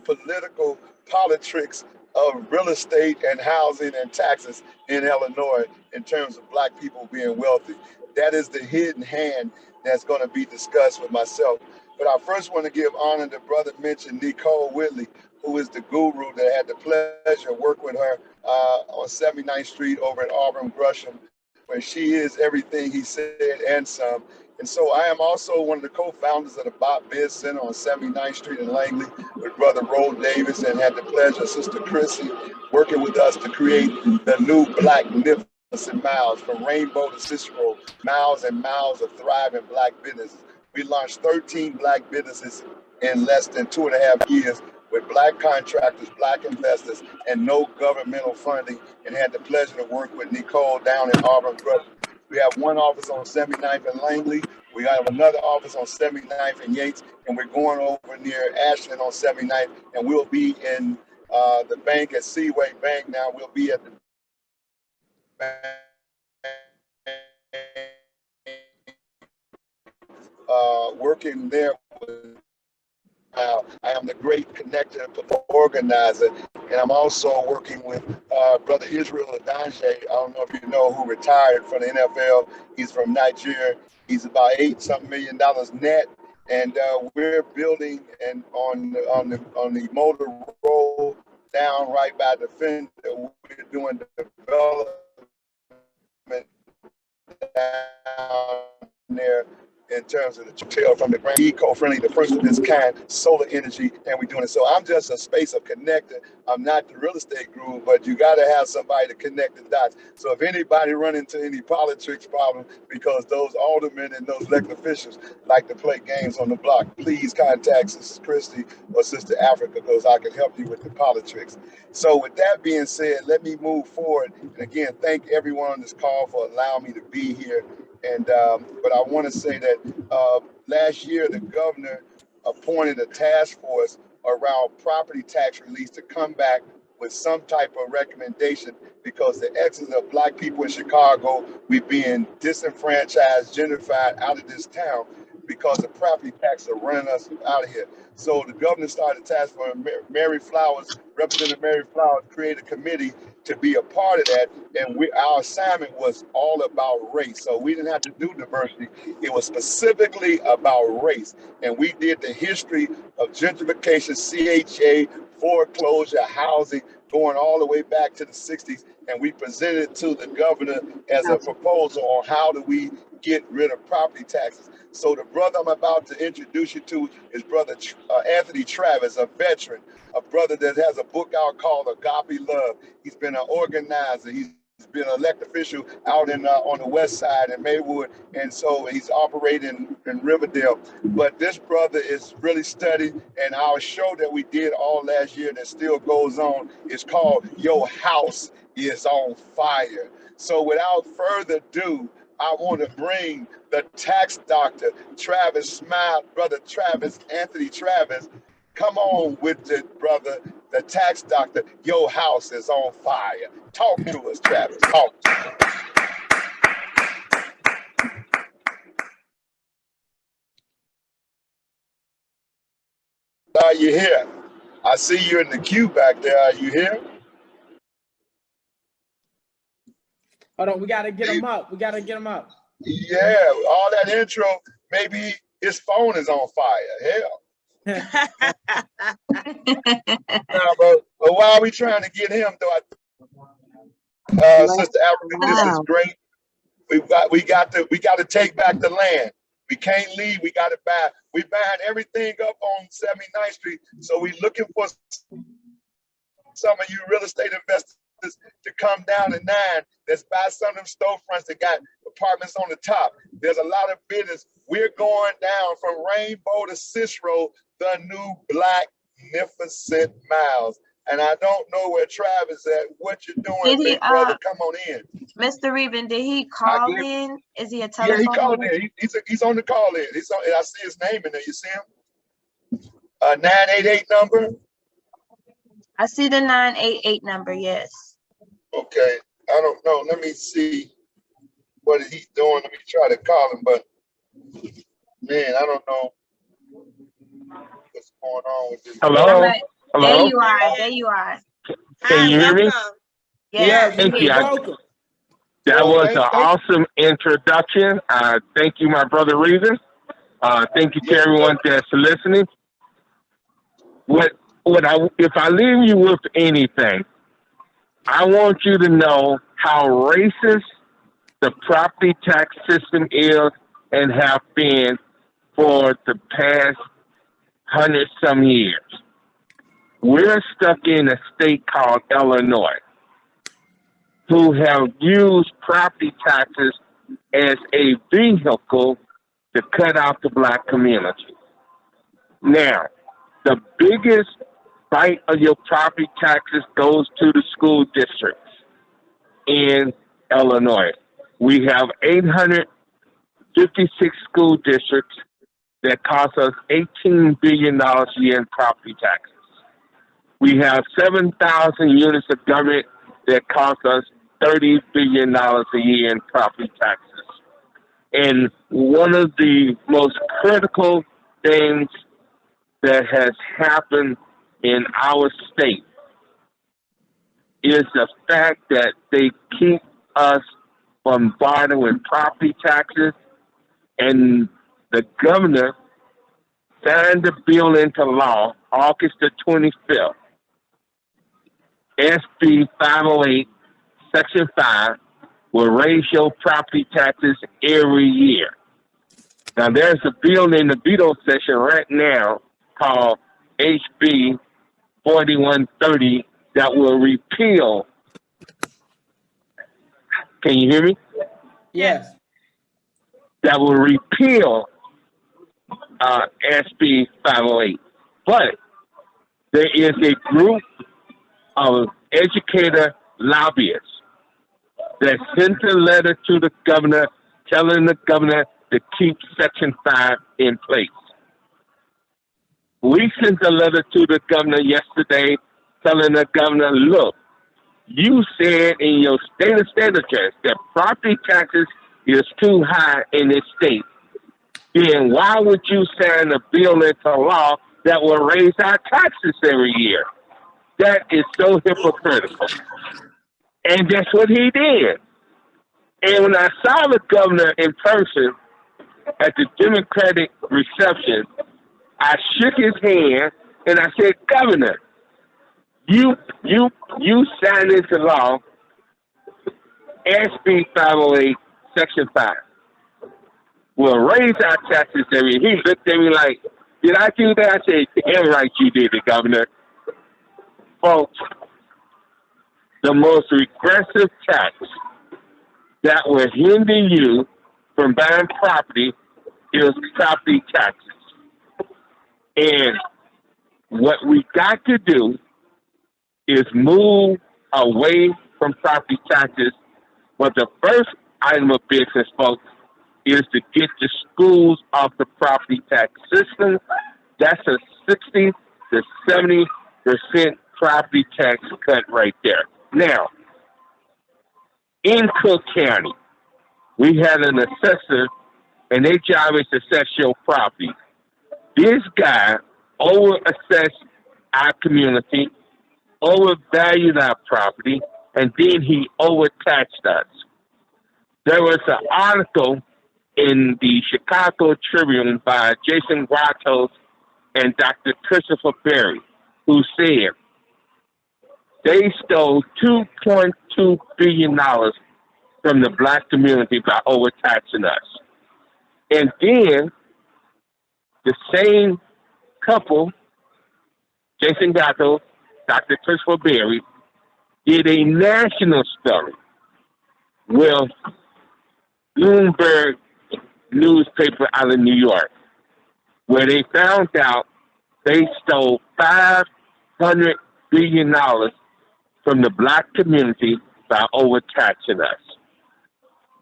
politics of real estate and housing and taxes in Illinois in terms of Black people being wealthy. That is the hidden hand that's going to be discussed with myself. But I first want to give honor to brother mentioned Nicole Whitley, who is the guru that I had the pleasure of working with her on 79th Street over at Auburn Gresham, where she is everything he said and some. And so I am also one of the co-founders of the Bob Biz Center on 79th Street in Langley with Brother Roll Davis, and had the pleasure of Sister Chrissy working with us to create the new Blacknificent Miles, from Rainbow to Cicero, miles and miles of thriving Black businesses. We launched 13 Black businesses in less than 2.5 years with Black contractors, Black investors, and no governmental funding, and had the pleasure to work with Nicole down in Auburn. We have one office on 79th and Langley. We have another office on 79th and Yates, and we're going over near Ashland on 79th, and we'll be in the bank at Seaway Bank now. We'll be at the bank working there with I am the great connector organizer, and I'm also working with Brother Israel Adanje. I don't know if you know, who retired from the NFL. He's from Nigeria. He's about $8-something million net, and we're building and on the motor road down right by the fender. We're doing development down there in terms of the hotel from the Grand Eco-Friendly, the first of its kind, solar energy, and we're doing it. So I'm just a space of connecting. I'm not the real estate guru, but you got to have somebody to connect the dots. So if anybody run into any politics problem, because those aldermen and those elected officials like to play games on the block, please contact Sister Christy or Sister Africa, because I can help you with the politics. So with that being said, let me move forward. And again, thank everyone on this call for allowing me to be here. And but I want to say that last year the governor appointed a task force around property tax release to come back with some type of recommendation, because the exodus of Black people in Chicago, we being disenfranchised, gentrified out of this town. because the property tax are running us out of here. So the governor started a task force. Mary Flowers, Representative Mary Flowers, created a committee to be a part of that, and our assignment was all about race. So we didn't have to do diversity. It was specifically about race, and we did the history of gentrification, CHA, foreclosure, housing, going all the way back to the 60s, and we presented it to the governor as a proposal on how do we get rid of property taxes. So the brother I'm about to introduce you to is Brother Anthony Travis, a veteran, a brother that has a book out called Agape Love. He's been an organizer. He's been an elected official out in on the west side in Maywood, and so he's operating in Riverdale. But this brother is really studied, and our show that we did all last year that still goes on is called Your House is on Fire. So without further ado, I want to bring the tax doctor, Travis Smile, Brother Travis, Anthony Travis. Come on with it, brother, the tax doctor. Your house is on fire. Talk to us, Travis. Talk to us. Are you here? I see you in the queue back there. Are you here? Hold on, we gotta get him up. We gotta get him up. Yeah, all that intro, maybe his phone is on fire. Hell. No, but while we trying to get him, though, Sister Africa, this is great. We got to take back the land. We can't leave. We got to buy. We buying everything up on 79th Street. So we looking for some of you real estate investors to come down at 9. Let's buy some of them storefronts that got apartments on the top. There's a lot of business. We're going down from Rainbow to Cicero, the new Blacknificent Miles. And I don't know where Travis at. What you doing, big brother? Come on in. Mr. Revin, did he call in? Is he a telephone? Yeah, he called in. He's on the call in. He's on, I see his name in there. You see him? 988 number? I see the 988 number, yes. Okay. I don't know. Let me see what he's doing. Let me try to call him, but man, I don't know what's going on with this. Hello? Right. Hello? There you are. There you are. Can you hear me? Yeah. Thank you. Welcome. That was an awesome introduction. Thank you, my brother Revin. Thank you to everyone that's listening. If I leave you with anything, I want you to know how racist the property tax system is and have been for the past 100-some years. We're stuck in a state called Illinois, who have used property taxes as a vehicle to cut out the Black community. Now, the biggest bite of your property taxes goes to the school districts in Illinois. We have 856 school districts that cost us $18 billion a year in property taxes. We have 7,000 units of government that cost us $30 billion a year in property taxes. And one of the most critical things that has happened in our state is the fact that they keep us bombarded with property taxes, and the governor signed the bill into law August the 25th. SB 508, Section 5, will raise your property taxes every year. Now, there's a bill in the veto session right now called HB 4130 that will repeal. Can you hear me? Yes. That will repeal SB 508. But there is a group of educator lobbyists that sent a letter to the governor telling the governor to keep Section 5 in place. We sent a letter to the governor yesterday telling the governor, look, you said in your state address that property taxes is too high in this state. then why would you sign a bill into law that will raise our taxes every year? That is so hypocritical. And that's what he did. And when I saw the governor in person at the Democratic reception, I shook his hand and I said, Governor, you signed into law SB 508, Section 5. Will raise our taxes every year. He looked at me like, did I do that? I said, damn right you did it, Governor. Folks, the most regressive tax that will hinder you from buying property is property taxes. And what we got to do is move away from property taxes. But the first item of business, folks, is to get the schools off the property tax system. That's a 60 to 70% property tax cut right there. Now, in Cook County, we had an assessor, and their job is to assess your property. This guy over-assessed our community, overvalued our property, and then he overtaxed us. There was an article in the Chicago Tribune by Jason Gratos and Dr. Christopher Berry, who said they stole $2.2 billion from the Black community by overtaxing us. And then the same couple, Jason Gratos, Dr. Christopher Berry, did a national study with Bloomberg newspaper out of New York, where they found out they stole $500 billion from the Black community by overtaxing us.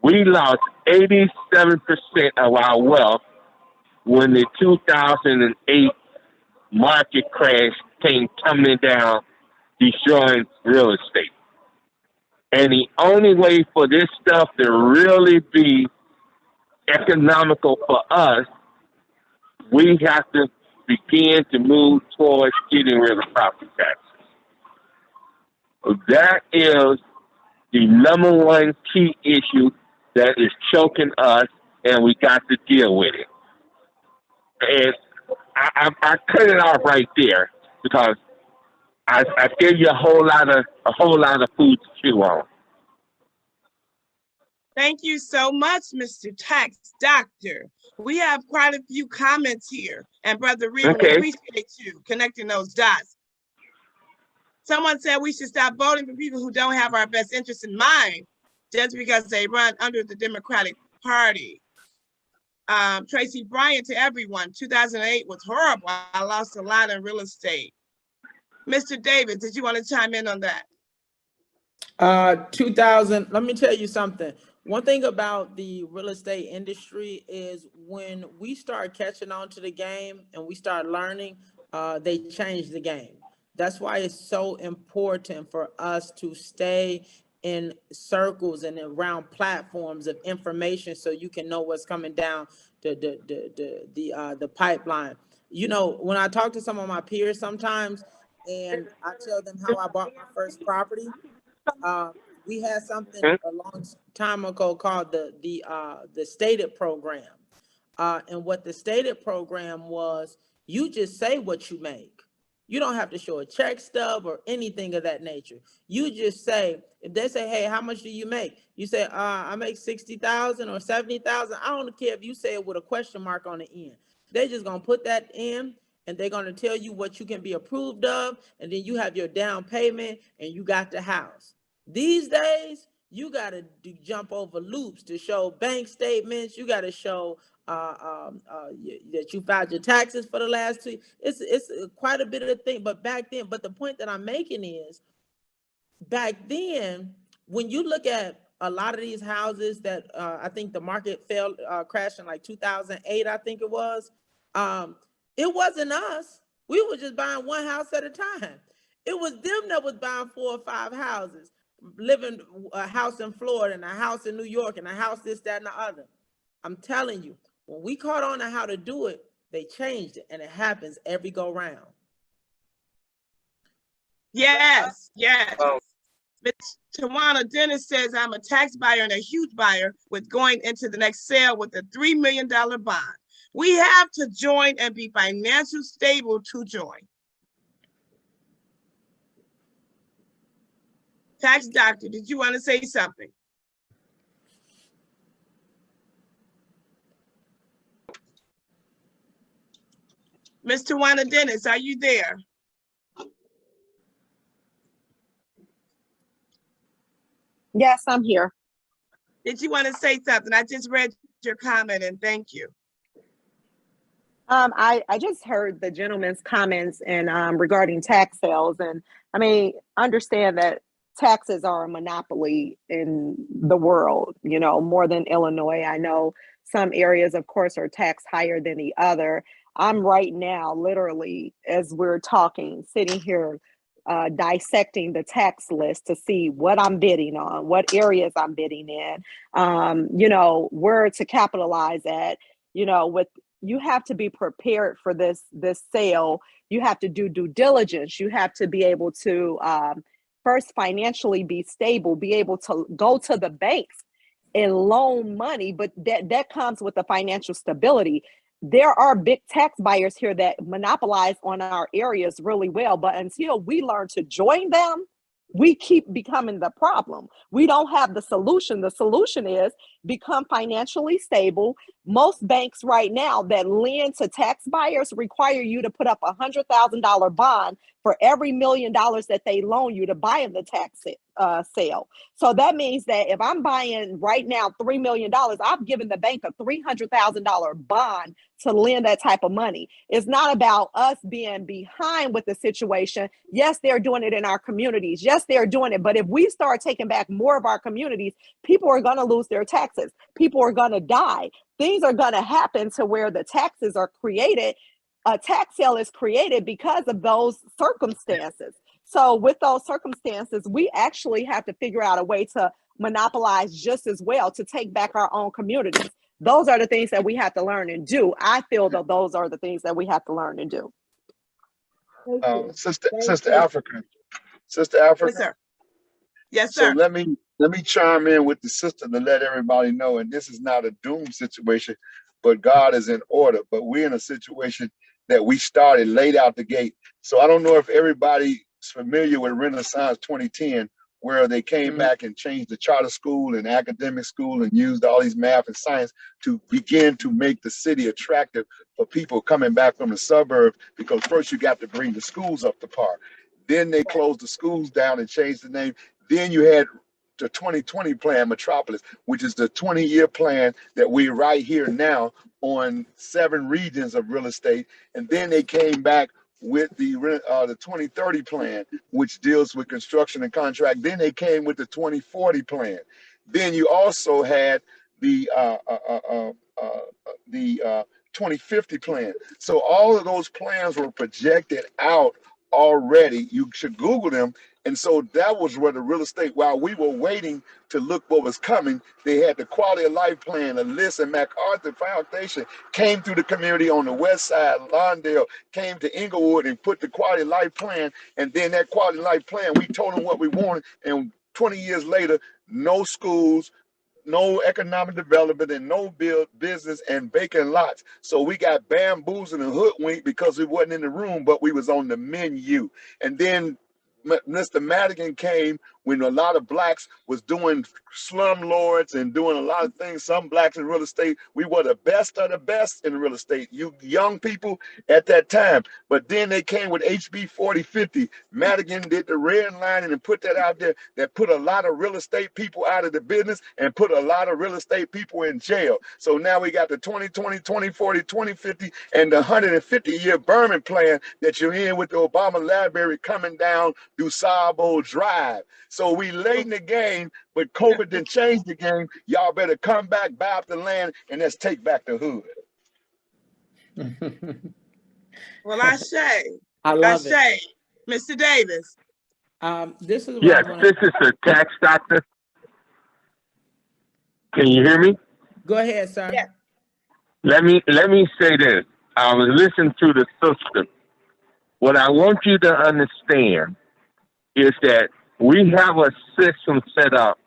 We lost 87% of our wealth when the 2008 market crash came tumbling down, destroying real estate. And the only way for this stuff to really be economical for us, we have to begin to move towards getting rid of property taxes. That is the number one key issue that is choking us, and we got to deal with it. And I cut it off right there because I gave you a whole lot of food to chew on. Thank you so much, Mr. Tax Doctor. We have quite a few comments here, and Brother Revin, Okay. appreciate you connecting those dots. Someone said we should stop voting for people who don't have our best interests in mind just because they run under the Democratic Party. Tracy Bryant, to everyone, 2008 was horrible. I lost a lot in real estate. Mr. Davis, did you want to chime in on that? 2000, let me tell you something. One thing about the real estate industry is when we start catching on to the game and we start learning, they change the game. That's why it's so important for us to stay in circles and around platforms of information so you can know what's coming down the pipeline. You know, when I talk to some of my peers sometimes and I tell them how I bought my first property, we had something a long time ago called the stated program. And what the stated program was, you just say what you make. You don't have to show a check stub or anything of that nature. You just say, if they say, hey, how much do you make? You say, I make 60,000 or 70,000. I don't care if you say it with a question mark on the end. They're just going to put that in and they're going to tell you what you can be approved of. And then you have your down payment and you got the house. These days, you got to jump over loops to show bank statements. You got to show that you filed your taxes for the last 2 years. It's quite a bit of thing. But back then, but the point that I'm making is, back then, when you look at a lot of these houses that I think the market crashed in like 2008, I think it was. It wasn't us. We were just buying one house at a time. It was them that was buying 4 or 5 houses, living a house in Florida and a house in New York and a house this, that, and the other. I'm telling you, When we caught on to how to do it, they changed it, and it happens every go round. Yes, yes. Ms. Tawana Dennis says, I'm a tax buyer and a huge buyer with going into the next sale with a $3 million bond. We have to join and be financially stable to join. Tax doctor, did you want to say something? Ms. Tawana Dennis, are you there? Yes, I'm here. Did you want to say something? I just read your comment and thank you. I just heard the gentleman's comments and regarding tax sales, and I mean, understand that taxes are a monopoly in the world, you know, more than Illinois. I know some areas, of course, are taxed higher than the other. I'm right now, literally, as we're talking, sitting here dissecting the tax list to see what I'm bidding on, what areas I'm bidding in, you know, where to capitalize at, you know, with you have to be prepared for this sale. You have to do due diligence. You have to be able to first financially be stable, be able to go to the banks and loan money, but that comes with the financial stability. There are big tax buyers here that monopolize on our areas really well, but until we learn to join them, we keep becoming the problem. We don't have the solution. The solution is become financially stable. Most banks right now that lend to tax buyers require you to put up $100,000 bond for every $1 million that they loan you to buy in the tax sale. So that means that if I'm buying right now $3 million, I've given the bank a $300,000 bond to lend that type of money. It's not about us being behind with the situation. Yes, they're doing it in our communities. Yes, they're doing it. But if we start taking back more of our communities, people are going to lose their taxes. People are going to die. Things are going to happen to where the taxes are created. A tax sale is created because of those circumstances. So with those circumstances, we actually have to figure out a way to monopolize just as well, to take back our own communities. Those are the things that we have to learn and do. I feel that those are the things that we have to learn and do. Sister Africa. Sister Africa. Yes, sir. Yes, So sir. let me chime in with the sister to let everybody know, and this is not a doom situation, but God is in order. But we're in a situation that we started late out the gate. So I don't know if everybody's familiar with Renaissance 2010, where they came back and changed the charter school and academic school and used all these math and science to begin to make the city attractive for people coming back from the suburbs, because first you got to bring the schools up to par. Then they closed the schools down and changed the name. Then you had the 2020 plan, Metropolis, which is the 20-year plan that we're right here now on 7 regions of real estate. And then they came back with the 2030 plan, which deals with construction and contract. Then they came with the 2040 plan. Then you also had the 2050 plan. So all of those plans were projected out already. You should Google them. And so that was where the real estate, while we were waiting to look what was coming, they had the quality of life plan, the list, and MacArthur Foundation came through the community on the west side, Lawndale, came to Inglewood and put the quality of life plan. And then that quality of life plan, we told them what we wanted. And 20 years later, no schools, no economic development, and no business, and vacant lots. So we got bamboozled and hoodwinked because we wasn't in the room, but we was on the menu. And then Mr. Madigan came when a lot of blacks was doing slumlords and doing a lot of things. Some blacks in real estate, we were the best of the best in real estate, you young people at that time. But then they came with HB 4050. Madigan did the redlining and put that out there, that put a lot of real estate people out of the business and put a lot of real estate people in jail. So now we got the 2020, 2040, 2050, and the 150-year Berman plan that you're in with the Obama Library coming down DuSable Drive. So we late in the game, but COVID didn't change the game. Y'all better come back, buy up the land, and let's take back the hood. Well, I say, I love it. Mr. Davis. This is what Yes, I want. this is the tax doctor. Can you hear me? Go ahead, sir. Yeah. let me say this. I was listening to the sister. What I want you to understand is that we have a system set up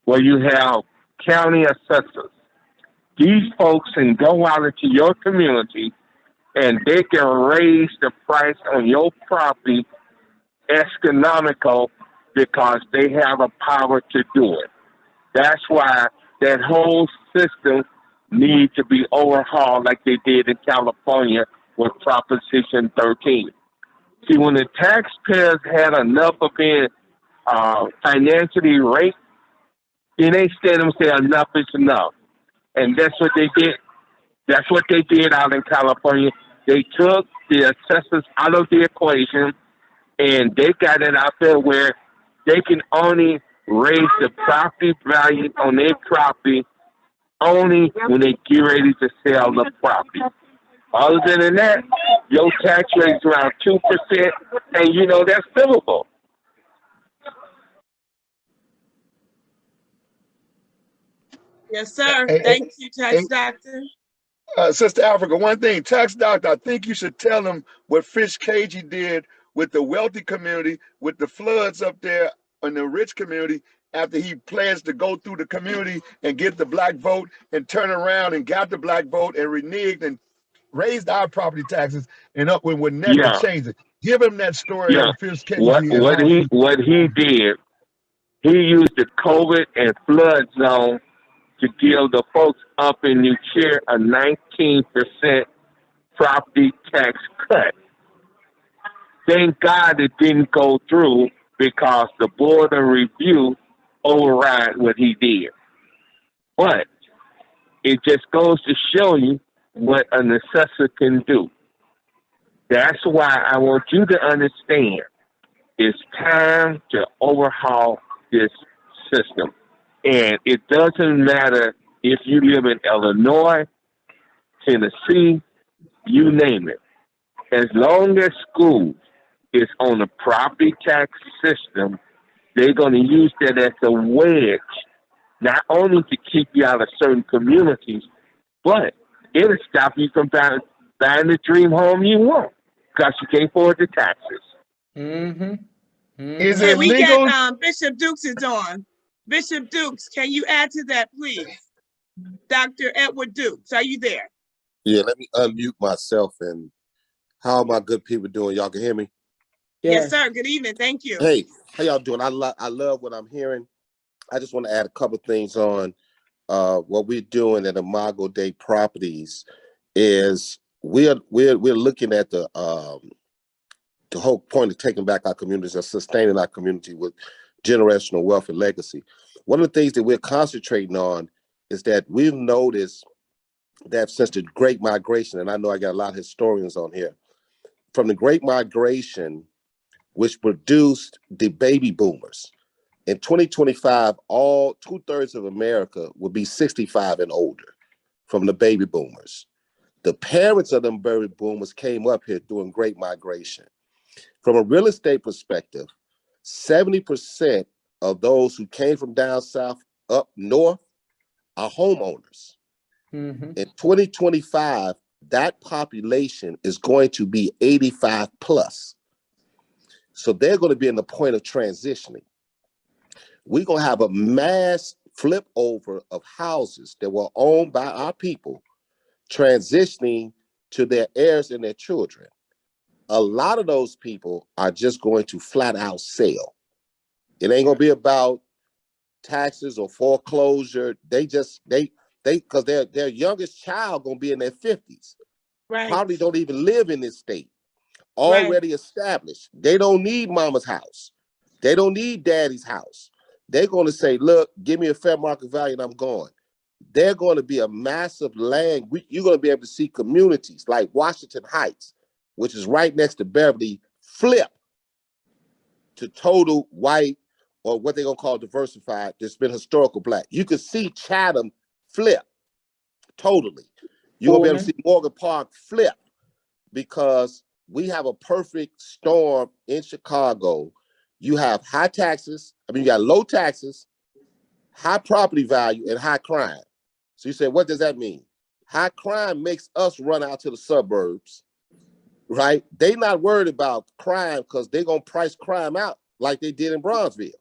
where you have county assessors. These folks can go out into your community and they can raise the price on your property astronomical because they have a power to do it. That's why that whole system needs to be overhauled like they did in California with Proposition 13. See, when the taxpayers had enough of being financially raped, then they stand and say enough is enough. And that's what they did. That's what they did out in California. They took the assessors out of the equation and they got it out there where they can only raise the property value on their property only when they get ready to sell the property. Other than that, your tax rate is around 2%, and you know that's livable. Yes, sir. Hey, Thank you, hey, Tax Doctor. Sister Africa, one thing, tax doctor, I think you should tell them what Fish Cagey did with the wealthy community, with the floods up there in the rich community, after he pledged to go through the community and get the black vote and turn around and got the black vote and reneged and raised our property taxes and up would never Yeah, change it. Give him that story yeah. on Fish What Cagey and what how he what he did, he used the COVID and flood zone to give the folks up in New Chair a 19% property tax cut. Thank God it didn't go through because the board of review override what he did. But it just goes to show you what an assessor can do. That's why I want you to understand it's time to overhaul this system. And it doesn't matter if you live in Illinois, Tennessee, you name it. As long as schools is on the property tax system, they're going to use that as a wedge, not only to keep you out of certain communities, but it'll stop you from buying the dream home you want because you can't afford the taxes. Mm-hmm. is Hey, it we got legal? Bishop Dukes is on. Bishop Dukes, can you add to that, please? Dr. Edward Dukes, are you there? Yeah, let me unmute myself. And how are my good people doing? Y'all can hear me? Yes, Yes. sir. Good evening. Thank you. Hey, how y'all doing? I love what I'm hearing. I just want to add a couple of things on what we're doing at Imago Day Properties is we're looking at the whole point of taking back our communities and sustaining our community with generational wealth and legacy. One of the things that we're concentrating on is that we've noticed that since the Great Migration, and I know I got a lot of historians on here, from the Great Migration, which produced the baby boomers. In 2025, all 2/3 of America will be 65 and older from the baby boomers. The parents of them baby boomers came up here during Great Migration. From a real estate perspective, 70% of those who came from down south up north are homeowners. Mm-hmm. In 2025, that population is going to be 85 plus. So they're going to be in the point of transitioning. We're going to have a mass flip over of houses that were owned by our people transitioning to their heirs and their children. A lot of those people are just going to flat out sell. It ain't going to be about taxes or foreclosure. They because their youngest child going to be in their 50s. Right. Probably don't even live in this state. Right. Already established. They don't need mama's house. They don't need daddy's house. They're going to say, look, give me a fair market value and I'm going. They're going to be a massive land. You're going to be able to see communities like Washington Heights, which is right next to Beverly, flip to total white, or what they're going to call diversified. There's been historical black. You can see Chatham flip totally. You're going to be able to see Morgan Park flip because we have a perfect storm in Chicago. You have high taxes. I mean, you got low taxes, high property value, and high crime. So you say, what does that mean? high crime makes us run out to the suburbs, right? They not worried about crime because they're gonna price crime out like they did in Bronzeville.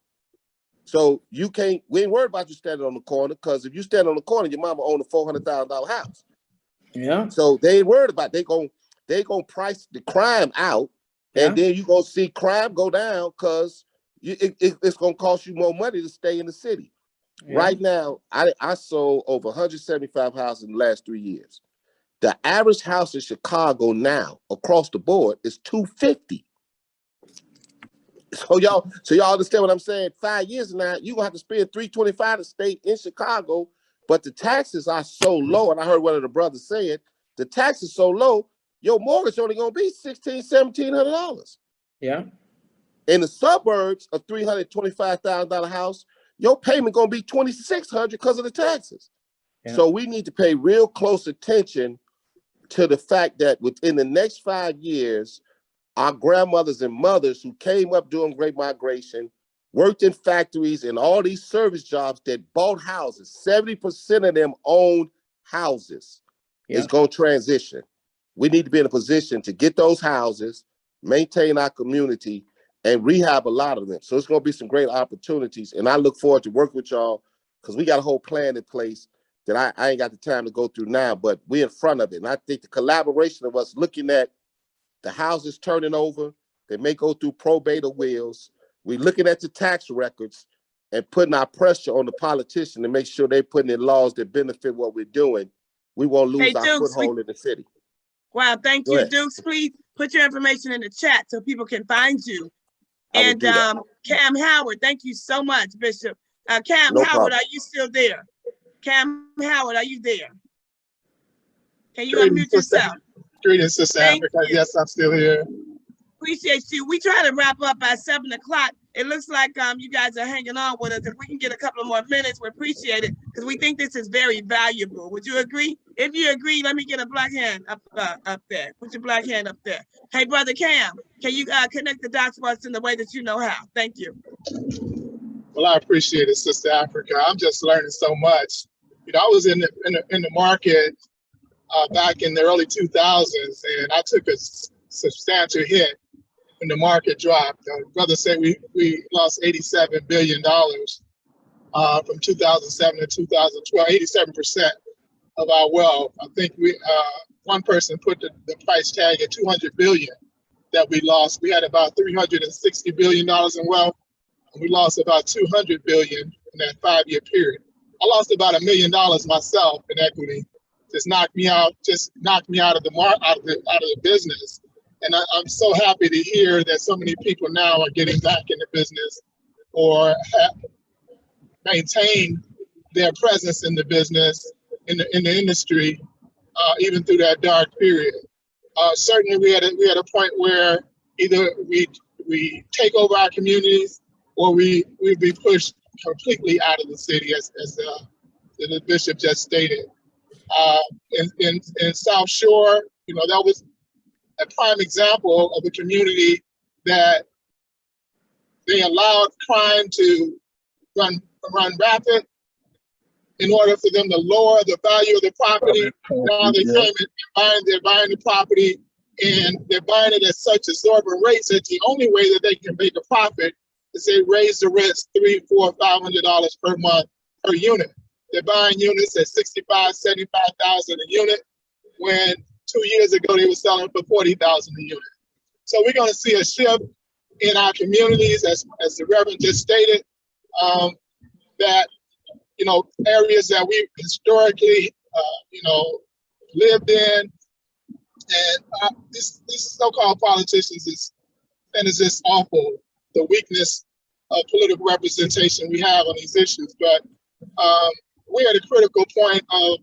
So we ain't worried about you standing on the corner, because if you stand on the corner, your mama own a $400,000 house. Yeah. So they ain't worried about they gonna price the crime out, and then you gonna see crime go down because it's gonna cost you more money to stay in the city. Yeah. Right now, I sold over 175 houses in the last 3 years. The average house in Chicago now across the board is $250. So y'all understand what I'm saying? 5 years from now, you're gonna have to spend $325 to stay in Chicago, but the taxes are so low. And I heard one of the brothers say it, the taxes so low, your mortgage only gonna be $1,600, $1,700. Yeah. In the suburbs, a $325,000 house, your payment gonna be $2,600 because of the taxes. Yeah. So we need to pay real close attention to the fact that within the next 5 years, our grandmothers and mothers who came up during Great Migration, worked in factories and all these service jobs that bought houses, 70% of them owned houses, is going to transition. We need to be in a position to get those houses, maintain our community, and rehab a lot of them. So it's going to be some great opportunities. And I look forward to working with y'all, because we got a whole plan in place that I ain't got the time to go through now, but we're in front of it. And I think the collaboration of us looking at the houses turning over, they may go through probate or wills. We're looking at the tax records and putting our pressure on the politician to make sure they're putting in laws that benefit what we're doing. We won't lose our foothold in the city. Wow, thank you, Dukes. Please put your information in the chat so people can find you. And Cam Howard, thank you so much, Bishop. Cam Howard, are you still there? Cam Howard, are you there? Can you unmute yourself? Greetings, Sister Africa. Yes, I'm still here. Appreciate you. We try to wrap up by 7 o'clock. It looks like you guys are hanging on with us. If we can get a couple of more minutes, we appreciate it, because we think this is very valuable. Would you agree? If you agree, let me get a black hand up there. Put your black hand up there. Hey, Brother Cam, can you connect the dots for us in the way that you know how? Thank you. Well, I appreciate it, Sister Africa. I'm just learning so much. You know, I was in the market back in the early 2000s, and I took a substantial hit when the market dropped. Brother said we lost $87 billion from 2007 to 2012, 87% of our wealth. I think one person put the price tag at 200 billion that we lost. We had about $360 billion in wealth, and we lost about 200 billion in that 5-year period. I lost about $1 million myself in equity. Just knocked me out of the business. And I'm so happy to hear that so many people now are getting back in the business, or have maintained their presence in the business, in the industry, even through that dark period. Certainly we had a point where either we take over our communities, or we'd be pushed completely out of the city, as the bishop just stated. In South Shore, you know, that was a prime example of a community that they allowed crime to run rapid in order for them to lower the value of the property. Now they came and they're buying the property, and they're buying it at such exorbitant rates that the only way that they can make a profit is they raise the rents $300, $400, $500 per month per unit. They're buying units at $65,000, $75,000 a unit, when 2 years ago they were selling for $40,000 a unit. So we're going to see a shift in our communities, as the Reverend just stated, that, you know, areas that we historically, you know, lived in, and this so-called politicians is just awful, the weakness of political representation we have on these issues. But we're at a critical point of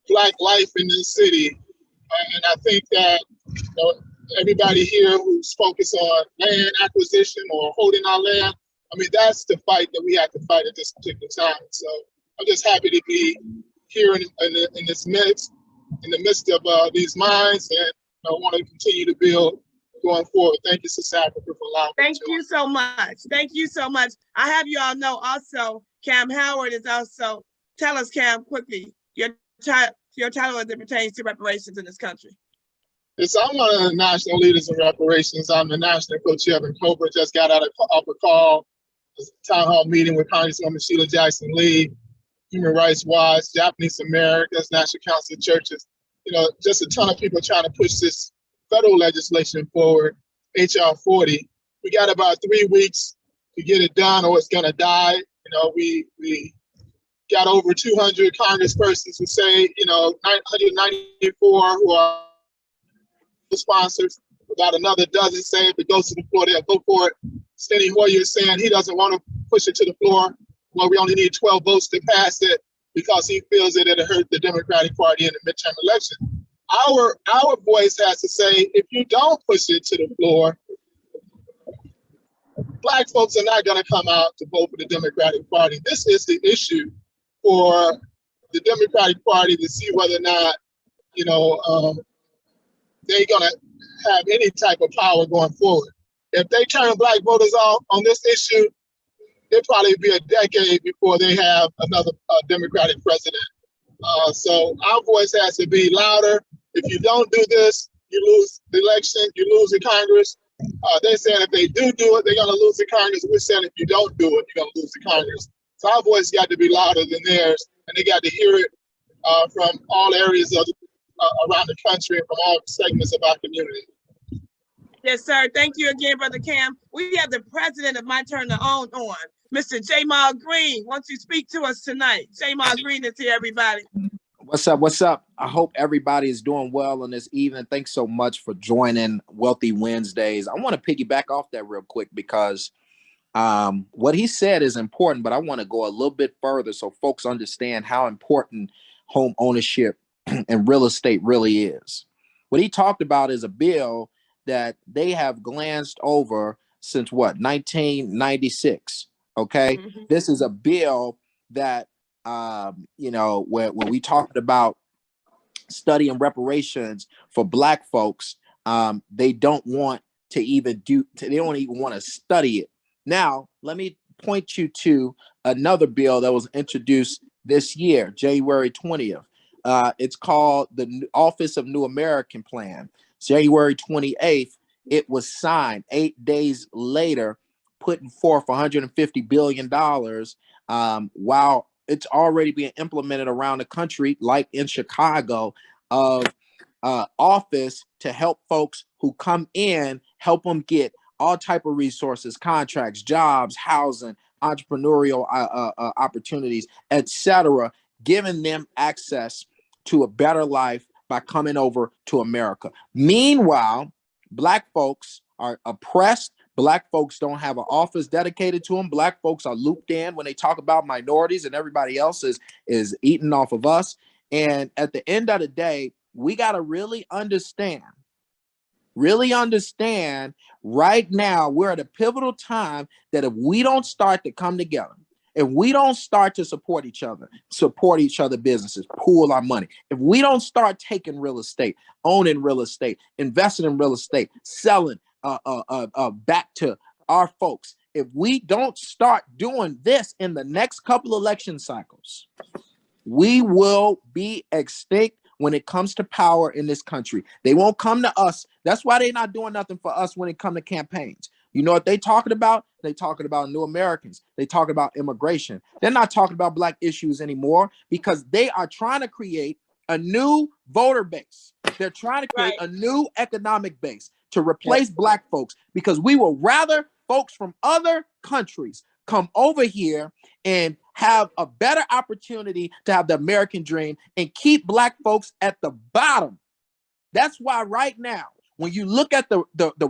Black life in this city, and I think that, you know, everybody here who's focused on land acquisition or holding our land, I mean, that's the fight that we have to fight at this particular time. So I'm just happy to be here in this midst, in the midst of these minds, and I want to continue to build going forward. Thank you, Sister Africa, for allowing me. Thank you so much. Thank you so much. I have you all know also, Cam Howard is also, tell us, Cam, quickly, your your title as it pertains to reparations in this country? Yes, I'm one of the national leaders in reparations. I'm the national co-chair in Cobra. Just got out of a call, a town hall meeting with Congresswoman Sheila Jackson Lee, Human Rights Watch, Japanese Americans, National Council of Churches. Just a ton of people trying to push this federal legislation forward, HR 40. We got about 3 weeks to get it done, or it's going to die. We got over 200 congresspersons who say, 994 who are sponsors, about another dozen saying if it goes to the floor, they'll go for it. Steny Hoyer is saying he doesn't want to push it to the floor. Well, we only need 12 votes to pass it because he feels that it'll hurt the Democratic Party in the midterm election. Our voice has to say, if you don't push it to the floor, Black folks are not going to come out to vote for the Democratic Party. This is the issue for the Democratic Party to see whether or not, they're going to have any type of power going forward. If they turn Black voters off on this issue, it'll probably be a decade before they have another Democratic president. So our voice has to be louder. If you don't do this, you lose the election, you lose the Congress. They're saying if they do it, they're going to lose the Congress. We're saying if you don't do it, you're going to lose the Congress. So our voice got to be louder than theirs, and they got to hear it from all areas of around the country and from all segments of our community. Yes, sir. Thank you again, Brother Cam. We have the president of My Turn to Own on, Mr. Jamal Green. Won't you speak to us tonight? Jamal Green is here, everybody. What's up? What's up? I hope everybody is doing well on this evening. Thanks so much for joining Wealthy Wednesdays. I want to piggyback off that real quick because what he said is important, but I want to go a little bit further so folks understand how important home ownership and real estate really is. What he talked about is a bill that they have glanced over since 1996. Okay. Mm-hmm. This is a bill that, when we talked about studying reparations for Black folks, they don't want to even they don't even want to study it. Now, let me point you to another bill that was introduced this year, January 20th. It's called the Office of New American Plan. January 28th, it was signed. 8 days later, putting forth $150 billion while it's already being implemented around the country, like in Chicago, of office to help folks who come in, help them get all type of resources, contracts, jobs, housing, entrepreneurial opportunities, etc., giving them access to a better life by coming over to America. Meanwhile, Black folks are oppressed. Black folks don't have an office dedicated to them. Black folks are looped in when they talk about minorities, and everybody else is eating off of us. And at the end of the day, we got to really understand right now, we're at a pivotal time that if we don't start to come together, if we don't start to support each other businesses, pool our money, if we don't start taking real estate, owning real estate, investing in real estate, selling back to our folks, if we don't start doing this in the next couple election cycles, we will be extinct when it comes to power in this country. They won't come to us. That's why they're not doing nothing for us when it comes to campaigns. You know what they talking about? They talking about new Americans. They talking about immigration. They're not talking about Black issues anymore because they are trying to create a new voter base. They're trying to create a new economic base to replace Black folks because we will rather folks from other countries come over here and have a better opportunity to have the American dream and keep Black folks at the bottom. That's why right now, when you look at the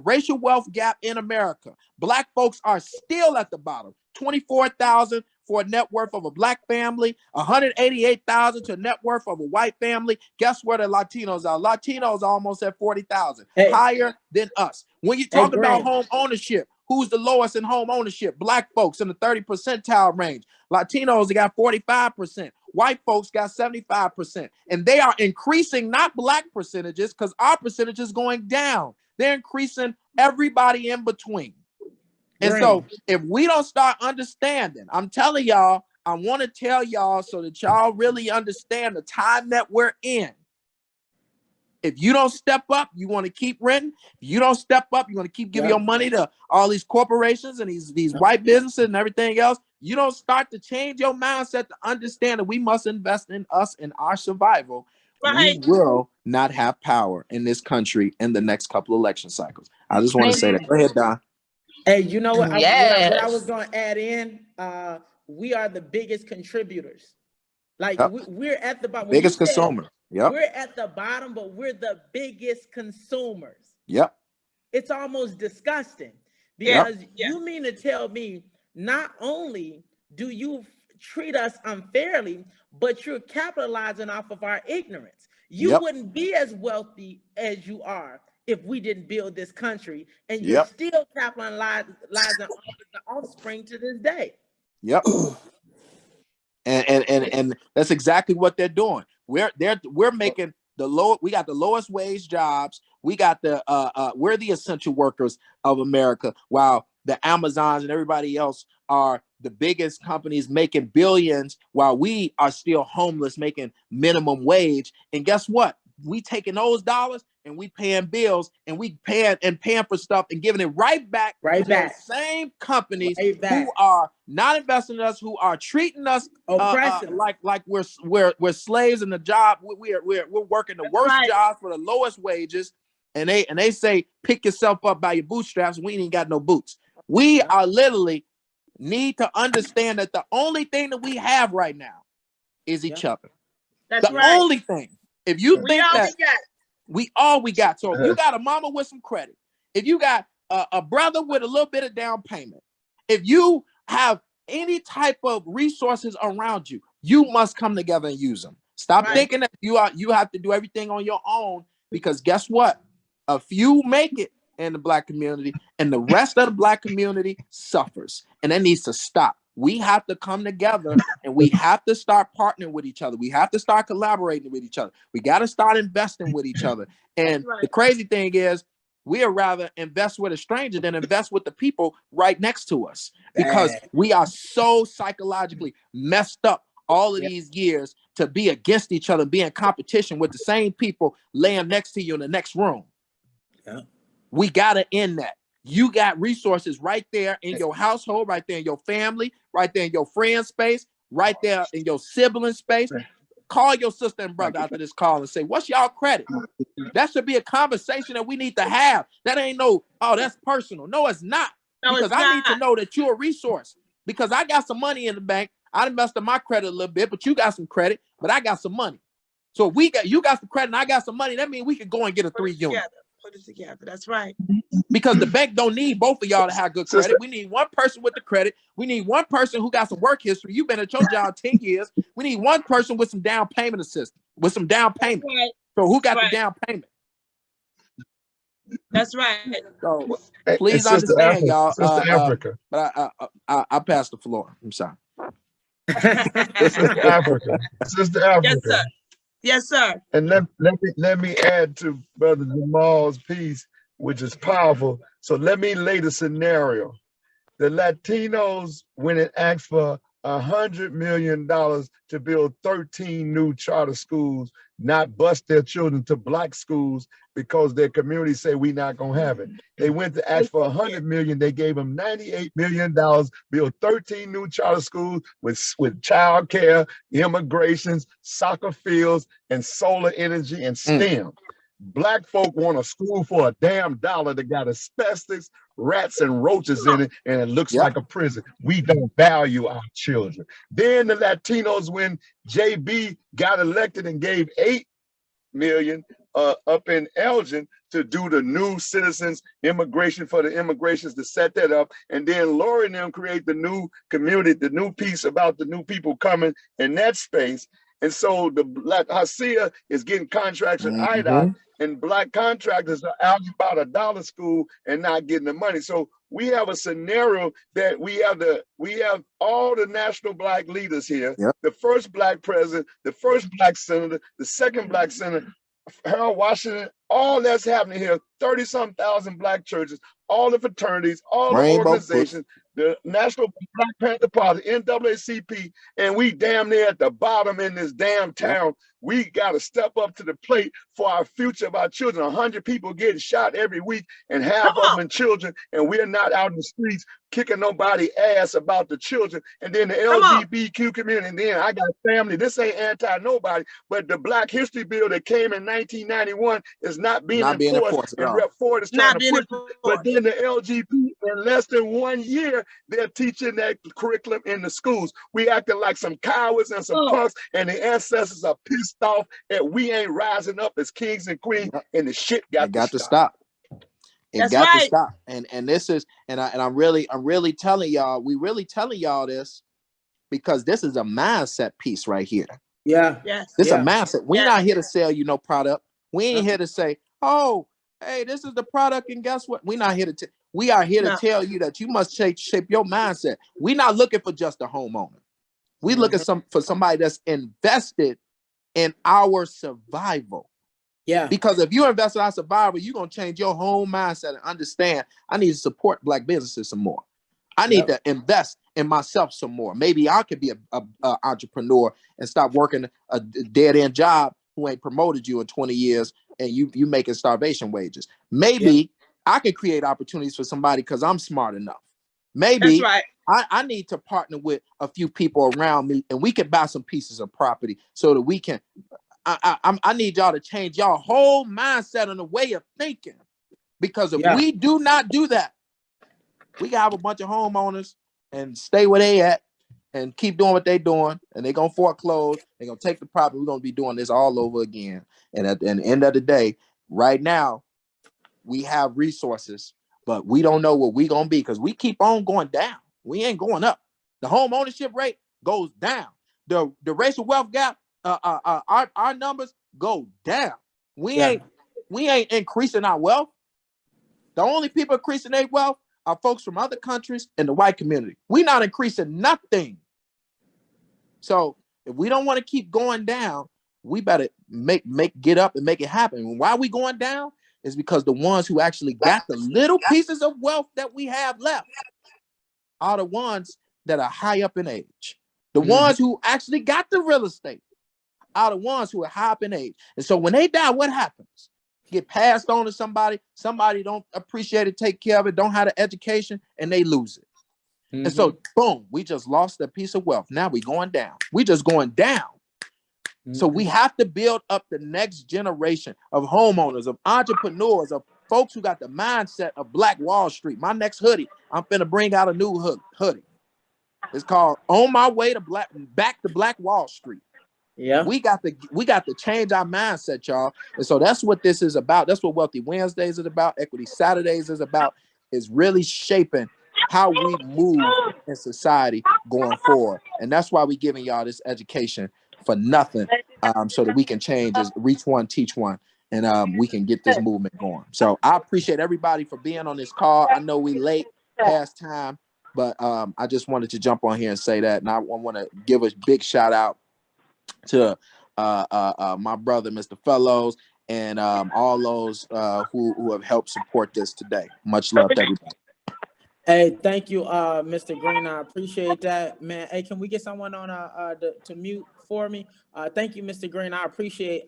racial wealth gap in America, Black folks are still at the bottom. 24,000 for a net worth of a Black family, 188,000 to a net worth of a white family. Guess where the Latinos are? Latinos are almost at 40,000, higher than us. When you talk about home ownership, who's the lowest in home ownership? Black folks in the 30 percentile range. Latinos, they got 45%. White folks got 75%. And they are increasing not Black percentages because our percentage is going down. They're increasing everybody in between. And so if we don't start understanding, I'm telling y'all, I want to tell y'all so that y'all really understand the time that we're in. If you don't step up, you want to keep renting. If you don't step up, you want to keep giving your money to all these corporations and these white businesses and everything else. You don't start to change your mindset to understand that we must invest in us and our survival. Right. We will not have power in this country in the next couple election cycles. I just want to say that. Go ahead, Don. Hey, you know what? What I was Yes. going to add in, we are the biggest contributors. Like Yep. we're at the bottom. Biggest consumer. Yep. We're at the bottom, but we're the biggest consumers. Yep. It's almost disgusting Yeah. because you mean to tell me not only do you treat us unfairly, but you're capitalizing off of our ignorance. You wouldn't be as wealthy as you are if we didn't build this country, and you're still capitalizing on the offspring to this day. Yep. And that's exactly what they're doing. We're making the low. We got the lowest wage jobs. We got we're the essential workers of America, while the Amazons and everybody else are the biggest companies making billions, while we are still homeless making minimum wage. And guess what? We taking those dollars and we paying bills and we paying for stuff and giving it right back to those same companies who are not investing in us, who are treating us like we're slaves in the job. We're working the worst jobs for the lowest wages, and they say pick yourself up by your bootstraps. We ain't got no boots. We are literally need to understand that the only thing that we have right now is each other. That's the only thing. If you think that we got. So if you got a mama with some credit, if you got a brother with a little bit of down payment, if you have any type of resources around you, you must come together and use them. Stop thinking that you have to do everything on your own, because guess what? A few make it in the Black community and the rest of the Black community suffers, and that needs to stop. We have to come together and we have to start partnering with each other. We have to start collaborating with each other. We got to start investing with each other. And the crazy thing is, we'd rather invest with a stranger than invest with the people right next to us, because we are so psychologically messed up all of these years to be against each other, be in competition with the same people laying next to you in the next room. We got to end that. You got resources right there in your household, right there in your family, right there in your friend space, right there in your sibling space. Call your sister and brother after this call and say, what's y'all credit? That should be a conversation that we need to have. That ain't that's personal. No, it's not. Because I need to know that you're a resource. Because I got some money in the bank. I invested my credit a little bit, but you got some credit, but I got some money. So if you got some credit and I got some money, that means we can go and get a 3-unit. Put it together. That's right. Because the bank don't need both of y'all to have good credit. We need one person with the credit. We need one person who got some work history. You've been at your job 10 years. We need one person with some down payment assistance, with some down payment. So who got the down payment? That's right. So please understand, y'all. Sister Africa. But I pass the floor. I'm sorry. Sister Africa. Sister Africa. Yes, sir. Yes, sir. And let me add to Brother Jamal's piece, which is powerful. So let me lay the scenario. The Latinos went and asked for $100 million to build 13 new charter schools, not bust their children to Black schools because their community say we not gonna have it. They went to ask for $100 million. They gave them $98 million, build 13 new charter schools with child care, immigrations, soccer fields, and solar energy and STEM. Black folk want a school for a damn dollar that got asbestos, rats, and roaches in it, and it looks like a prison. We don't value our children. Then the Latinos, when JB got elected and gave $8 million up in Elgin to do the new citizens immigration for the immigrations, to set that up, and then Lori and them create the new community, the new piece about the new people coming in that space. And so the Black Hacia is getting contracts with IDOT, and Black contractors are out about a dollar school and not getting the money. So we have a scenario that we have all the national Black leaders here, the first Black president, the first Black senator, the second Black senator, Harold Washington, all that's happening here, 30-some thousand Black churches, all the fraternities, all the organizations, the National Black Panther Party, NAACP, and we damn near at the bottom in this damn town. We got to step up to the plate for our future of our children. 100 people getting shot every week, and half of them in children, and we're not out in the streets kicking nobody ass about the children. And then the LGBTQ community, and then I got family. This ain't anti-nobody, but the Black History Bill that came in 1991 is not being enforced, and Rep. Ford is trying to push it. But then the LGBT, in less than 1 year, they're teaching that curriculum in the schools. We acting like some cowards and some punks, and the ancestors are pissed off that we ain't rising up as kings and queens, and the shit got to stop. It got to stop. And this is, I'm really telling y'all, we really telling y'all this because this is a mindset piece right here. Yeah. Yes. This is a mindset. We're not here to sell you no product. We ain't here to say, oh, hey, this is the product, and guess what? We're not here to we are here to tell you that you must shape your mindset. We're not looking for just a homeowner. We looking for somebody that's invested in our survival. Yeah. Because if you invest in our survival, you're going to change your whole mindset and understand I need to support Black businesses some more. I need to invest in myself some more. Maybe I could be a entrepreneur and stop working a dead-end job who ain't promoted you in 20 years and you making starvation wages. Maybe I could create opportunities for somebody because I'm smart enough. Maybe I need to partner with a few people around me and we can buy some pieces of property so that we can I need y'all to change y'all whole mindset on the way of thinking, because if we do not do that, we can have a bunch of homeowners and stay where they at and keep doing what they doing, and they're gonna foreclose, they're gonna take the property. We're gonna be doing this all over again. And at the end of the day, right now, we have resources, but we don't know what we're gonna be because we keep on going down. We ain't going up. The home ownership rate goes down. The racial wealth gap. Our numbers go down. We ain't increasing our wealth. The only people increasing their wealth are folks from other countries and the white community. We're not increasing nothing. So if we don't want to keep going down, we better get up and make it happen. And why are we going down? Is because the ones who actually got the little pieces of wealth that we have left are the ones that are high up in age. The ones who actually got the real estate are the ones who are high up in age. And so when they die, what happens? Get passed on to somebody don't appreciate it, take care of it, don't have the education, and they lose it. And so boom, we just lost a piece of wealth. Now we going down. We just going down. So we have to build up the next generation of homeowners, of entrepreneurs, of folks who got the mindset of Black Wall Street. My next hoodie, I'm finna bring out a new hoodie. It's called On My Way to Back to Black Wall Street. Yeah, we got to change our mindset, y'all. And so that's what this is about. That's what Wealthy Wednesdays is about. Equity Saturdays is about, is really shaping how we move in society going forward. And that's why we're giving y'all this education for nothing, so that we can change, is reach one, teach one, and we can get this movement going. So I appreciate everybody for being on this call. I know we late past time, but I just wanted to jump on here and say that. And I want to give a big shout out to my brother, Mr. Fellows, and all those who have helped support this today. Much love to everybody. Hey, thank you, Mr. Green. I appreciate that, man. Hey, can we get someone on to mute for me? Thank you, Mr. Green. I appreciate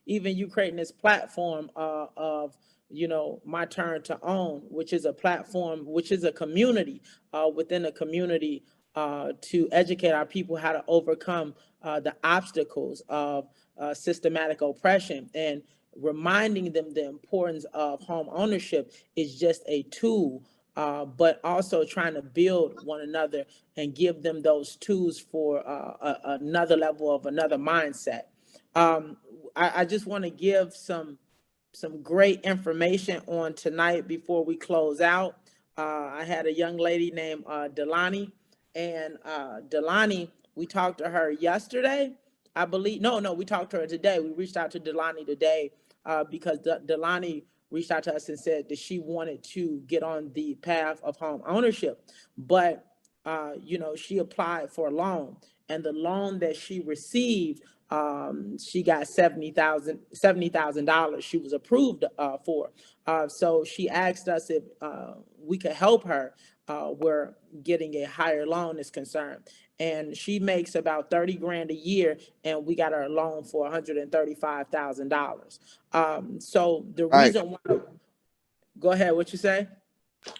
even you creating this platform of, My Turn to Own, which is a platform, which is a community within a community to educate our people how to overcome the obstacles of systematic oppression, and reminding them the importance of home ownership is just a tool, but also trying to build one another and give them those tools for another level of another mindset. I just want to give some great information on tonight before we close out. I had a young lady named Delani, and Delani, we talked to her yesterday, I believe. No, we talked to her today. We reached out to Delani today because Delani reached out to us and said that she wanted to get on the path of home ownership, but she applied for a loan, and the loan that she received, she got $70,000 she was approved for. So she asked us if we could help her where getting a higher loan is concerned. And she makes about 30 grand a year, and we got her a loan for $135,000. So the Right. reason why, go ahead, what you say?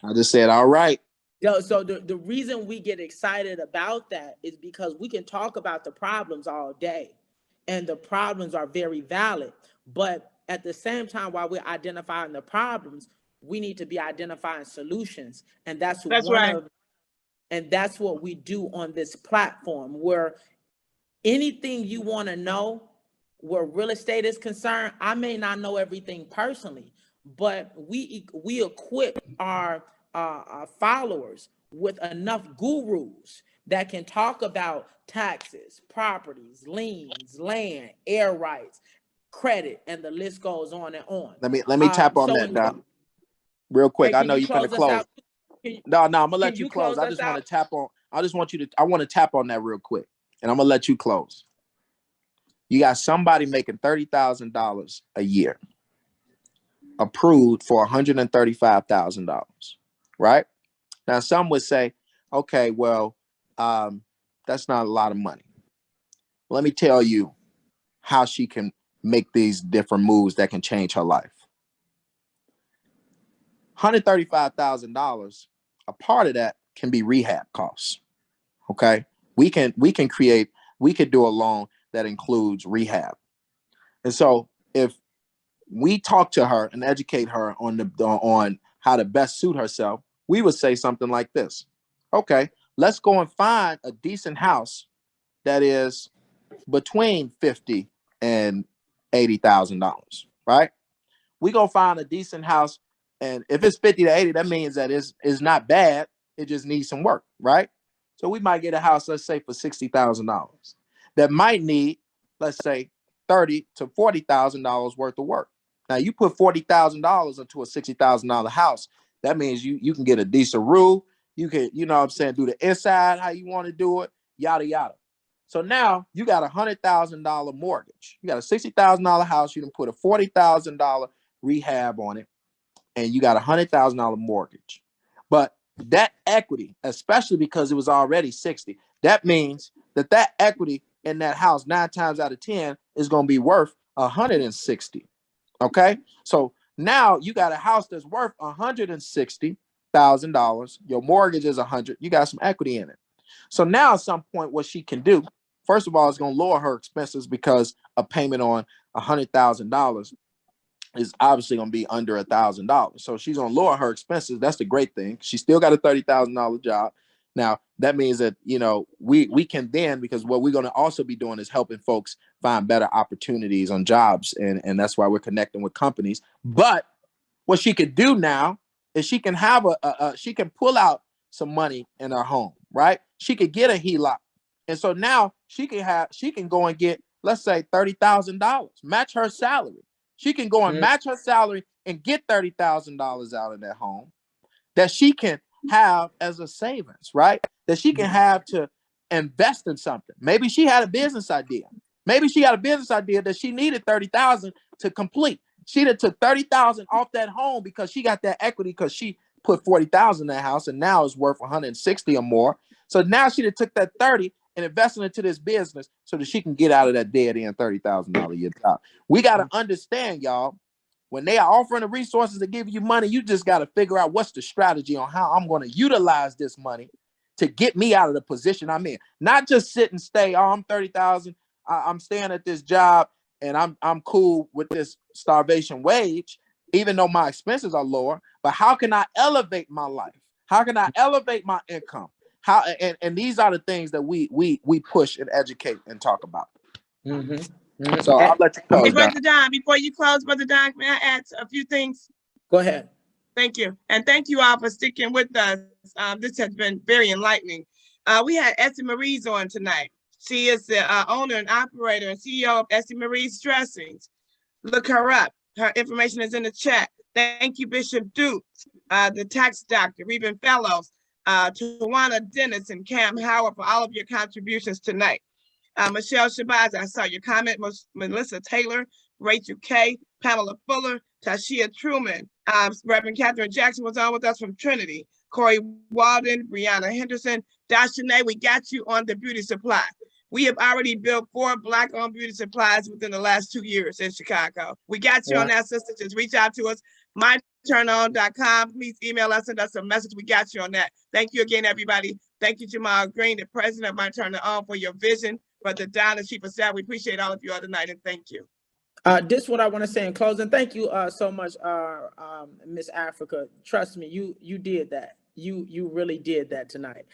I just said, all right. So the reason we get excited about that is because we can talk about the problems all day, and the problems are very valid. But at the same time, while we're identifying the problems, we need to be identifying solutions. And that's right. And that's what we do on this platform, where anything you want to know where real estate is concerned. I may not know everything personally, but we equip our followers with enough gurus that can talk about taxes, properties, liens, land, air rights, credit, and the list goes on and on. Let me tap on that, Doc, real quick. Hey, I know you're gonna close. No, I'm gonna let you close. I just want to tap on. I want to tap on that real quick, and I'm gonna let you close. You got somebody making $30,000 a year, approved for $135,000, right? Now, some would say, okay, well, that's not a lot of money. Let me tell you how she can make these different moves that can change her life. $135,000, a part of that can be rehab costs. Okay, we can do a loan that includes rehab. And so if we talk to her and educate her on how to best suit herself, we would say something like this. Okay, let's go and find a decent house that is between $50,000 and $80,000, right? We go find a decent house, and if it's 50 to 80, that means that it's not bad. It just needs some work, right? So we might get a house, let's say, for $60,000 that might need, let's say, $30,000 to $40,000 worth of work. Now you put $40,000 into a $60,000 house. That means you can get a decent roof. You can, you know what I'm saying, do the inside how you want to do it, yada, yada. So now you got a $100,000 mortgage. You got a $60,000 house. You can put a $40,000 rehab on it, and you got a $100,000 mortgage. But that equity, especially because it was already 60, that means that equity in that house 9 times out of 10 is going to be worth 160. Okay, so now you got a house that's worth $160,000. Your mortgage is $100,000. You got some equity in it. So now at some point, what she can do, first of all, is going to lower her expenses, because a payment on $100,000 is obviously going to be under $1,000. So she's going to lower her expenses. That's the great thing. She still got a $30,000 job. Now, that means that, you know, we can then, because what we're going to also be doing is helping folks find better opportunities on jobs. And that's why we're connecting with companies. But what she could do now is she can have she can pull out some money in her home, right? She could get a HELOC. And so now she can go and get, let's say, $30,000, match her salary. She can go and match her salary and get $30,000 out of that home that she can have as a savings, right? That she can have to invest in something. Maybe she had a business idea. Maybe she had a business idea that she needed $30,000 to complete. She took $30,000 off that home because she got that equity, because she put $40,000 in that house, and now it's worth $160,000 or more. So now she took that $30,000 and invested into this business so that she can get out of that dead end $30,000 a year job. We got to understand, y'all, when they are offering the resources to give you money, you just got to figure out what's the strategy on how I'm going to utilize this money to get me out of the position I'm in. Not just sit and stay, oh, I'm 30,000, I'm staying at this job, and I'm cool with this starvation wage, even though my expenses are lower. But how can I elevate my life? How can I elevate my income? How and these are the things that we push and educate and talk about. So I'll let you close. Hey, Brother Don, before you close, Brother Don, may I add a few things? Go ahead. Thank you. And thank you all for sticking with us. This has been very enlightening. We had Essie Marie's on tonight. She is the owner and operator and CEO of Essie Marie's Dressings. Look her up. Her information is in the chat. Thank you, Bishop Duke, the tax doctor, Revin Fellows, Tawana Dennis, and Cam Howard for all of your contributions tonight. Michelle Shabazz, I saw your comment. Melissa Taylor, Rachel K, Pamela Fuller, Tashia Truman, Reverend Catherine Jackson was on with us from Trinity. Corey Walden, Brianna Henderson, Dashanae, we got you on the beauty supply. We have already built 4 Black-owned beauty supplies within the last 2 years in Chicago. We got you on that, sister. Just reach out to us, myturnon.com. Please email us, send us a message. We got you on that. Thank you again, everybody. Thank you, Jamal Green, the president of My Turn On, for your vision. Brother Don, the chief of staff, we appreciate all of you all tonight, and thank you. This is what I want to say in closing. Thank you so much, Miss Africa. Trust me, you did that. You really did that tonight.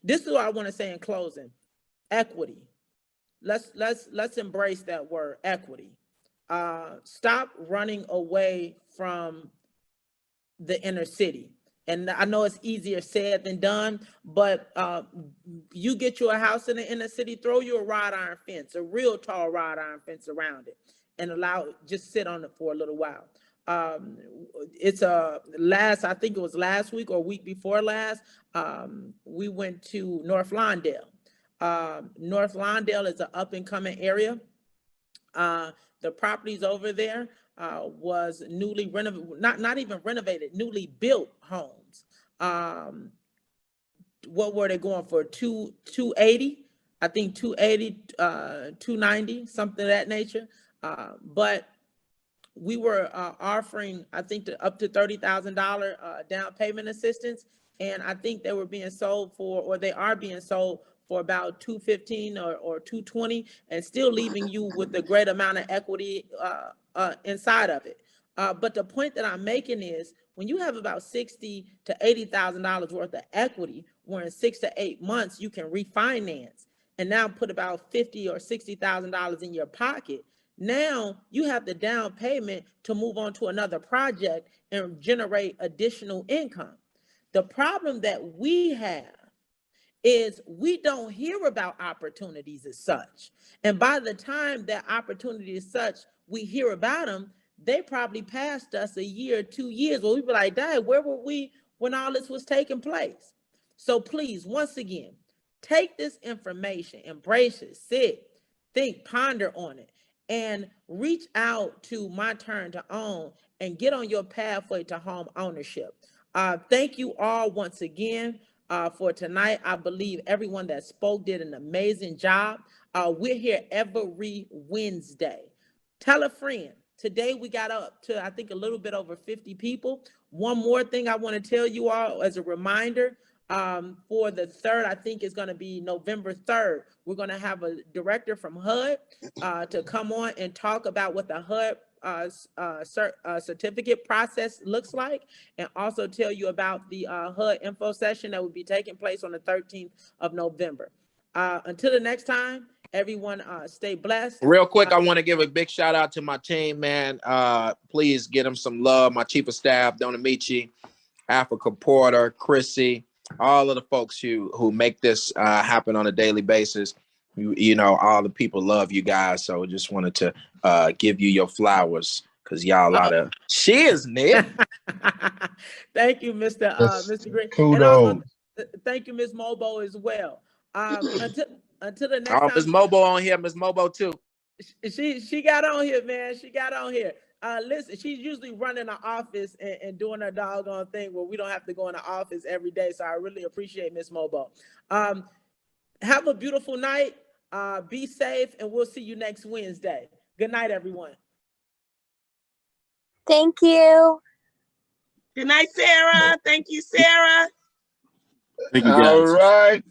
This is what I want to say in closing. Equity. Let's embrace that word, equity. Stop running away from the inner city. And I know it's easier said than done, but you get you a house in the inner city, throw you a wrought iron fence, a real tall wrought iron fence around it, and just sit on it for a little while. It's I think it was last week or week before last, we went to North Lawndale. North Lawndale is an up and coming area. The properties over there was newly renovated, not even renovated, newly built homes. What were they going for? 280, I think 280, 290, something of that nature. But we were offering, I think, up to $30,000 down payment assistance, and I think they were being sold for, or they are being sold for about $215 or $220, and still leaving you with a great amount of equity inside of it. But the point that I'm making is, when you have about $60,000 to $80,000 worth of equity, where in 6 to 8 months you can refinance and now put about $50,000 or $60,000 in your pocket, now you have the down payment to move on to another project and generate additional income. The problem that we have is we don't hear about opportunities as such. And by the time that opportunity is such, we hear about them, they probably passed us a year or 2 years where we be like, Dad, where were we when all this was taking place? So please, once again, take this information, embrace it, sit, think, ponder on it, and reach out to My Turn to Own and get on your pathway to home ownership. Thank you all once again for tonight. I believe everyone that spoke did an amazing job. We're here every Wednesday. Tell a friend. Today we got up to, I think, a little bit over 50 people. One more thing I want to tell you all as a reminder, for the 3rd, I think it's going to be November 3rd. We're going to have a director from HUD to come on and talk about what the HUD certificate process looks like, and also tell you about the HUD info session that will be taking place on the 13th of November. Until the next time, everyone stay blessed. Real quick, I want to give a big shout out to my team, man. Please get them some love. My chief of staff, Donna Michi, Africa Porter, Chrissy, all of the folks who make this happen on a daily basis. You know, all the people love you guys. So just wanted to give you your flowers, because y'all a lot of shiznit. Thank you, Mr. Green. Kudos. And thank you, Ms. Mobo, as well. Until the next time. Ms. Mobo on here, Ms. Mobo too. She got on here, man. She got on here. Listen, she's usually running the office and doing her doggone thing where we don't have to go in the office every day. So I really appreciate Ms. Mobo. Have a beautiful night. Be safe, and we'll see you next Wednesday. Good night, everyone. Thank you. Good night, Sarah. Thank you, Sarah. Thank you, guys. All right.